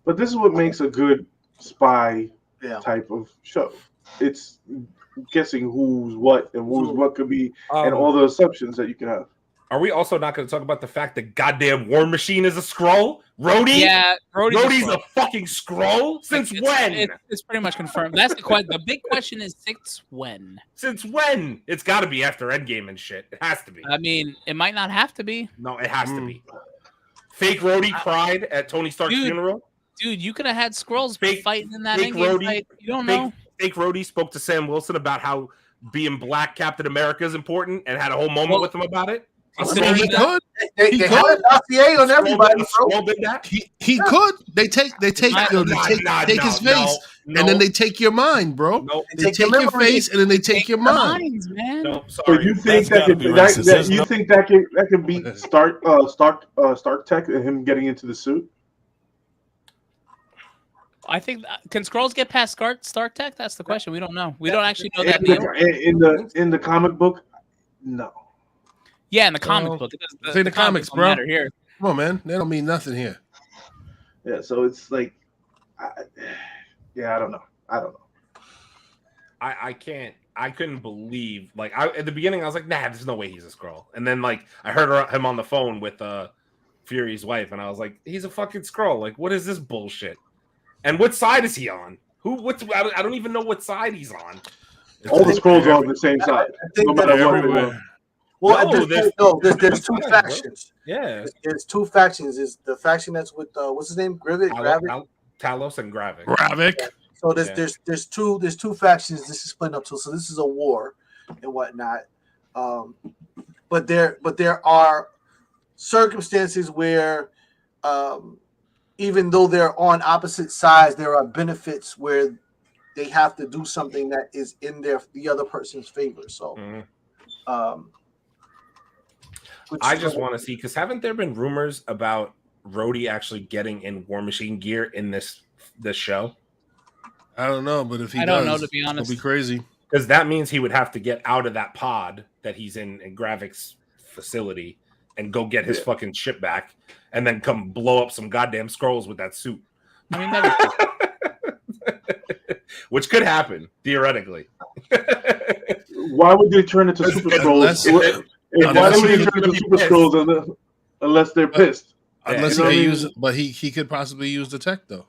But this is what makes a good spy type of show. It's guessing who's what and who's what could be, and all the assumptions that you can have. Are we also not going to talk about the fact that goddamn War Machine is a Skrull? Rhodey? Yeah, Rhodey's a fucking Skrull? Since when? It's pretty much confirmed. That's the question. The big question is since when? Since when? It's got to be after Endgame and shit. It has to be. I mean, it might not have to be. No, it has to be. Fake Rhodey cried at Tony Stark's funeral. Dude, you could have had Skrulls fighting in that fake Endgame Rhodey, fight. You don't know. Fake Rhodey spoke to Sam Wilson about how being Black Captain America is important and had a whole moment with him about it. He could. They had a dossier on everybody, bro. He could. They take his face, and then they take your mind, bro. No, they take your face, and then they take your mind. Minds, man. No, sorry. So you think that can beat Stark Tech and him getting into the suit? I think can Skrulls get past Stark Tech? That's the question. We don't know. We don't actually know that. In the comic book, no. Yeah, in the comic book. It's in the comics, bro. Matter here. Come on, man. They don't mean nothing here. Yeah, so it's like, I don't know. I can't. I couldn't believe. Like, at the beginning, I was like, nah, there's no way he's a Skrull. And then, like, I heard him on the phone with Fury's wife, and I was like, he's a fucking Skrull. Like, what is this bullshit? And what side is he on? I don't even know what side he's on. All the Skrulls are on the same side. No matter what. Well, there's 2 factions. Yeah, there's 2 factions. Is the faction that's with what's his name, Gravik, Talos, and Gravik. Yeah. So there's two factions. This is split up to. So this is a war and whatnot. But there are circumstances where, even though they're on opposite sides, there are benefits where they have to do something that is in the other person's favor. So. I just want to see, because haven't there been rumors about Rhodey actually getting in War Machine gear in this show? I don't know, but if he don't know, to be honest, it'll be crazy. Because that means he would have to get out of that pod that he's in Gravik's facility and go get his fucking ship back, and then come blow up some goddamn Skrulls with that suit. I mean, that which could happen theoretically. Why would they turn into Super Skrulls? Why would they turn into Super Skrulls unless they're pissed? Unless he use it, but he could possibly use the tech though.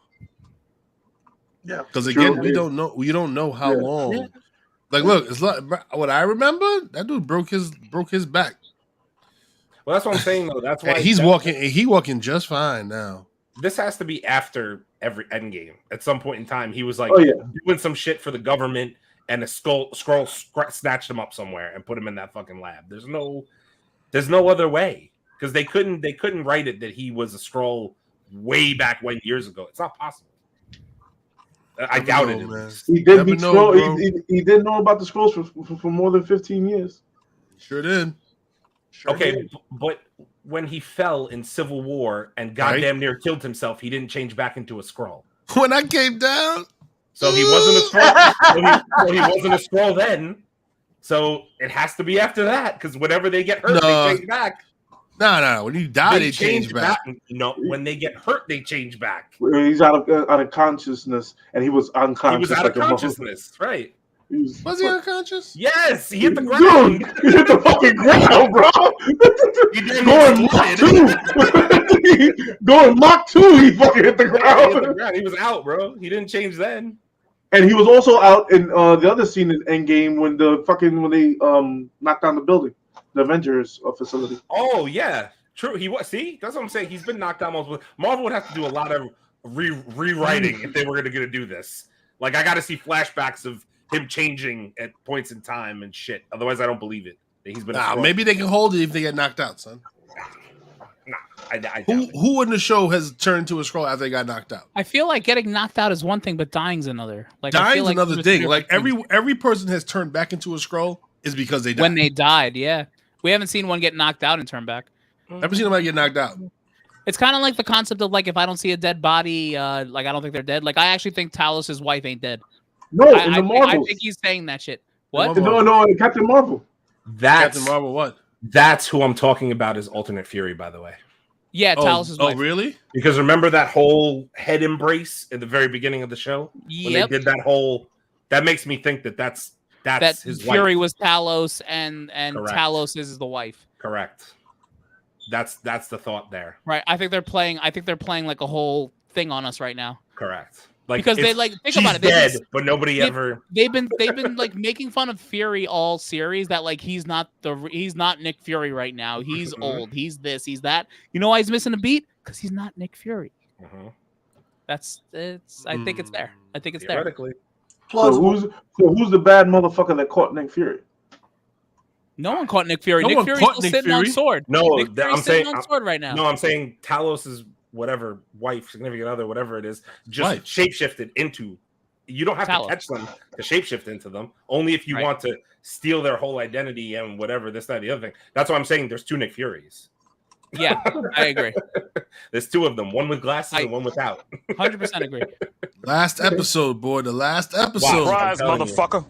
Yeah, because again, we don't know how long. Yeah. Like, look, it's like what I remember. That dude broke his back. Well, that's what I'm saying though. That's why he's walking just fine now. This has to be after every Endgame. At some point in time, he was like doing some shit for the government, and a Skrull snatched him up somewhere and put him in that fucking lab. There's no other way, because they couldn't write it that he was a Skrull way back when years ago. It's not possible. I doubt it. Man. He did meet Skrull. He didn't know about the Skrulls for more than 15 years. Sure did. But when he fell in Civil War and goddamn near killed himself, he didn't change back into a Skrull. When I came down, so he wasn't a Skrull. he wasn't a Skrull then. So it has to be after that, because whenever they get hurt, they change back. No. When you die, they change back. No, when they get hurt, they change back. He's out of consciousness, and he was unconscious. He was out of consciousness, right? Was he unconscious? Yes, he hit the ground. Dude, he hit the fucking ground, bro. Going Mach 2, he fucking hit the ground. He was out, bro. He didn't change then. And he was also out in the other scene in Endgame when they knocked down the building, the Avengers facility. Oh yeah, true. He was. See, that's what I'm saying. He's been knocked down multiple. Marvel would have to do a lot of rewriting if they were going to do this. Like, I got to see flashbacks of him changing at points in time and shit. Otherwise, I don't believe it. He's been. Maybe they can hold it if they get knocked out, son. I who in the show has turned to a Skrull after they got knocked out? I feel like getting knocked out is one thing, but dying's another. Like, dying's another thing. Like every person has turned back into a Skrull is because they died. When they died, yeah. We haven't seen one get knocked out and turn back. Never seen anybody get knocked out. It's kind of like the concept of, like, if I don't see a dead body, like, I don't think they're dead. Like, I actually think Talos' wife ain't dead. No, in the Marvels. I think he's saying that shit. What? No, in Captain Marvel. Captain Marvel what? That's who I'm talking about is Alternate Fury, by the way. Yeah, Talos' wife. Oh, really? Because remember that whole head embrace at the very beginning of the show? When they did that whole... That makes me think that's his Fury wife. was Talos and Correct. Talos is the wife. Correct. That's the thought there. Right. I think they're playing like a whole thing on us right now. Correct. Like, because they like think about it. Dead, but nobody ever. They've been like making fun of Fury all series that, like, he's not Nick Fury right now. He's old. He's this. He's that. You know why he's missing a beat? Because he's not Nick Fury. I think it's there. I think it's there. So who's the bad motherfucker that caught Nick Fury? No one caught Nick Fury. Nick Fury's still sitting on sword. No, I'm saying on sword right now. No, I'm saying Talos' whatever wife, significant other, whatever it is, just shapeshifted into. You don't have to catch them to shapeshift into them. Only if you want to steal their whole identity and whatever, this, that, the other thing. That's why I'm saying there's two Nick Furies. Yeah, I agree. There's two of them, one with glasses and one without. 100% agree. Last episode, boy. The last episode. Surprise, motherfucker.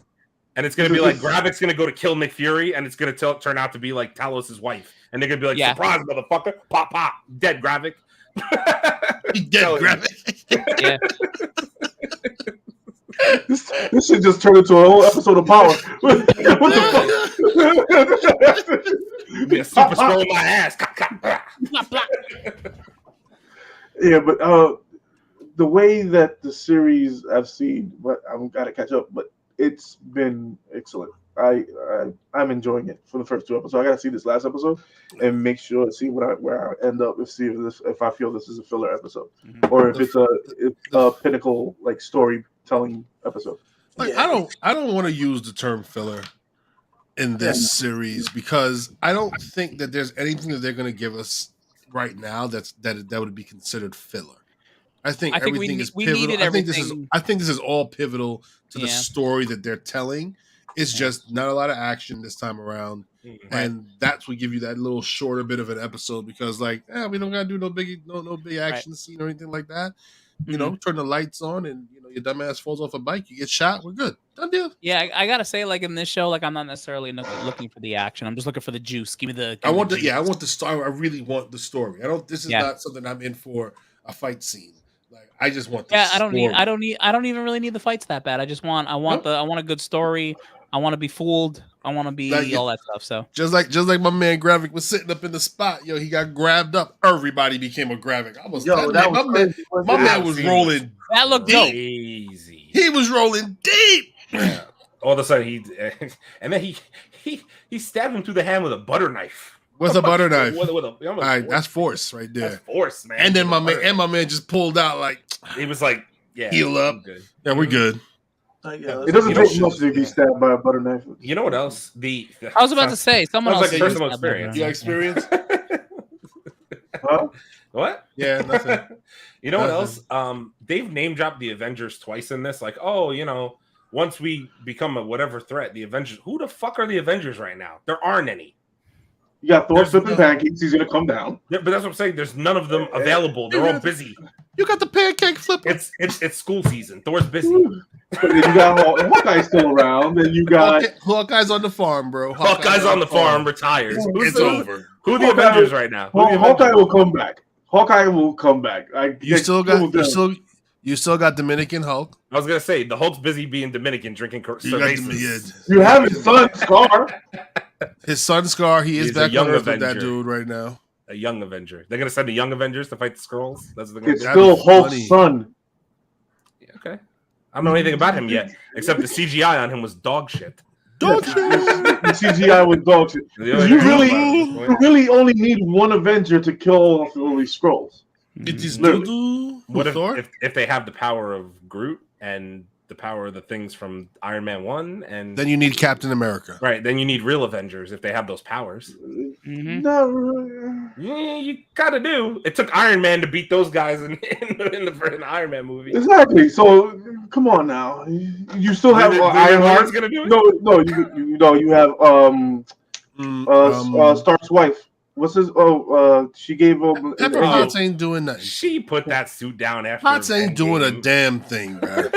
And it's going to be like Gravik's going to go to kill Nick Fury, and it's going to turn out to be like Talos' wife. And they're going to be like, surprise, motherfucker. Pop, pop. Dead Gravik. Dead Gravik. Yeah. This should just turn into a whole episode of Power. What the fuck? Be a super Skrull in my ass. Yeah, but the way that the series I've seen, but I've got to catch up, but it's been excellent. I'm enjoying it for the first two episodes. I got to see this last episode and make sure to see where I end up and see if I feel this is a filler episode or if it's a pinnacle like storytelling episode. Like, I don't want to use the term filler in this series because I don't think that there's anything that they're going to give us right now that would be considered filler. I think everything is pivotal. I think this is all pivotal to the story that they're telling. It's just not a lot of action this time around, and that's what give you that little shorter bit of an episode because, like, we don't gotta do no big action scene or anything like that. You know, turn the lights on, and your dumbass falls off a bike, you get shot, we're good, done deal. Yeah, I gotta say, like, in this show, like, I'm not necessarily looking for the action. I'm just looking for the juice. Give me the. I want the story. I really want the story. This is not something I'm in for a fight scene. Like, I just want. I don't even really need the fights that bad. I want a good story. I want to be fooled. I want to be all that stuff. So just like my man Gravik was sitting up in the spot. He got grabbed up. Everybody became a Gravik. My man was rolling. That looked deep. dope. Easy. He was rolling deep. Yeah. All of a sudden and then he stabbed him through the hand with a butter knife. With a butter knife. All right, that's force right there. That's force, man. And then my man just pulled out like he was like, heal up. Good. Yeah, we're good. It doesn't take much to be stabbed by a butter knife. You know what else? I was about to say someone else. Like personal experience. You experience? Huh? What? Yeah, nothing. You know what else? They've name dropped the Avengers twice in this. Like, once we become a whatever threat, the Avengers. Who the fuck are the Avengers right now? There aren't any. You got Thor flipping pancakes. He's gonna come down. Yeah, but that's what I'm saying. There's none of them available. They're all busy. You got the pancake flipper. It's school season. Thor's busy. Then you got Hawkeye's still around. Then you got Hawkeye's on the farm, bro. Hawkeye's on the farm, retired. It's over. Who are the Avengers right now? Hawkeye will come back. Hawkeye will come back. You still got Dominican Hulk. I was gonna say the Hulk's busy being Dominican, drinking cervezas. You have his son Scar. His son Scar. He is He's back a young on Earth with Avenger. that dude right now. A young Avenger. They're gonna send the young Avengers to fight the Skrulls. That's what It's still Hulk's son. Yeah, okay. I don't know anything about him yet, except the CGI on him was dog shit. Dog shit. The CGI was dog shit. You really only need one Avenger to kill off all these Skrulls. What if they have the power of Groot and the power of the things from Iron Man 1, and then you need Captain America. Right, then you need real Avengers if they have those powers. No, yeah, you gotta do. It took Iron Man to beat those guys in the Iron Man movie. Exactly. So come on now, you still have Ironheart. Gonna do it? No, you have Stark's wife. What's his? She gave him. Pepper Potts ain't doing nothing. She put that suit down after. Potts ain't doing a damn thing, bro.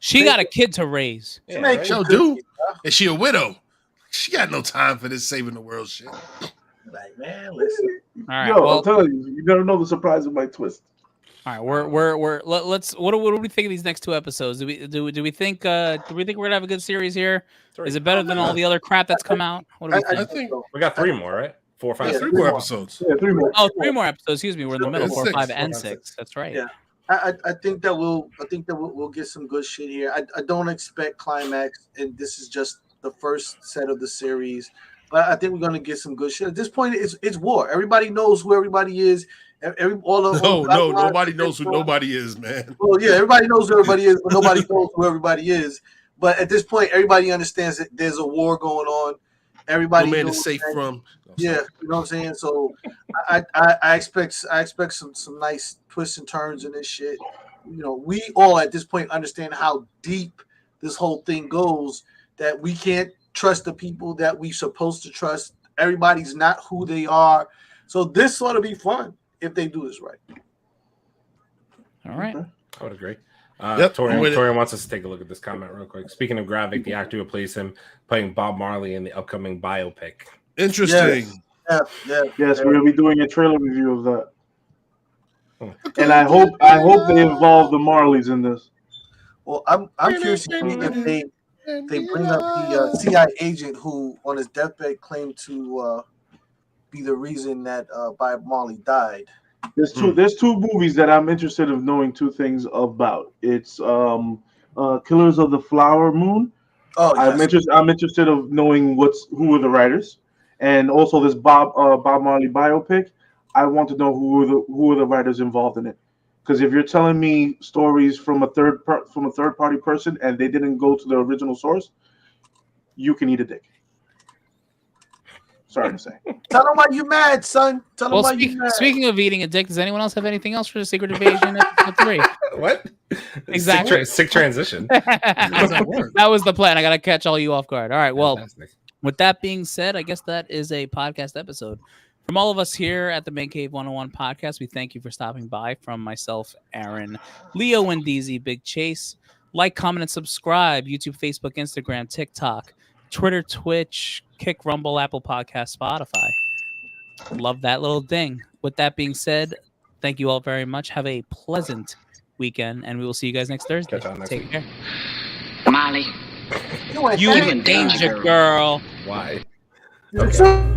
She got a kid to raise. Yeah, right? She'll do. Is she a widow? She got no time for this saving the world shit. Like, man, listen. All right, well, I'll tell you never know the surprise of my twist. All right, let's. What do we think of these next two episodes? Do we think we're gonna have a good series here? Is it better than all the other crap that's come out? What do we think? I think we got 3 more, right? 4, 5, 6 more episodes. Yeah, 3 more. Oh, 3 more episodes. Excuse me. We're in the middle. 4, 5, and 6. That's right. Yeah. I think that we'll get some good shit here. I don't expect climax, and this is just the first set of the series. But I think we're gonna get some good shit. At this point, it's war. Everybody knows who everybody is. Nobody knows who nobody is, man. Well, yeah, everybody knows who everybody is, but nobody knows who everybody is. But at this point, everybody understands that there's a war going on. Everybody no man is safe from. Yeah, you know what I'm saying. So I expect some nice twists and turns in this shit. You know, we all at this point understand how deep this whole thing goes. That we can't trust the people that we're supposed to trust. Everybody's not who they are. So this ought to be fun if they do this right. All right. I would agree. Yep, Torian wants us to take a look at this comment real quick. Speaking of Gravik, the actor who plays him playing Bob Marley in the upcoming biopic. Interesting. Yes, we'll be doing a trailer review of that. And I hope they involve the Marleys in this. Well, I'm curious to see if they bring up the CIA agent who on his deathbed claimed to be the reason that Bob Marley died. There's two movies that I'm interested in knowing 2 things about. It's Killers of the Flower Moon. Oh, yes. I'm interested of knowing who are the writers, and also this Bob Marley biopic. I want to know who are the writers involved in it, because if you're telling me stories from a third party person and they didn't go to the original source, you can eat a dick. Sorry to say. Tell them why you mad, son. Tell them why you mad. Speaking of eating a dick, does anyone else have anything else for the Secret Invasion episode 3? What? Exactly. Sick transition. That was the plan. I got to catch all you off guard. All right. Well, Fantastic. With that being said, I guess that is a podcast episode. From all of us here at the Mancave101 Podcast, we thank you for stopping by. From myself, Aaron, Leo, and DZ, Big Chase. Like, comment, and subscribe. YouTube, Facebook, Instagram, TikTok, Twitter, Twitch, Kick, Rumble, Apple Podcast, Spotify. Love that little ding. With that being said, thank you all very much. Have a pleasant weekend, and we will see you guys next Thursday. Take care. Molly. You in danger, girl. Why? Okay.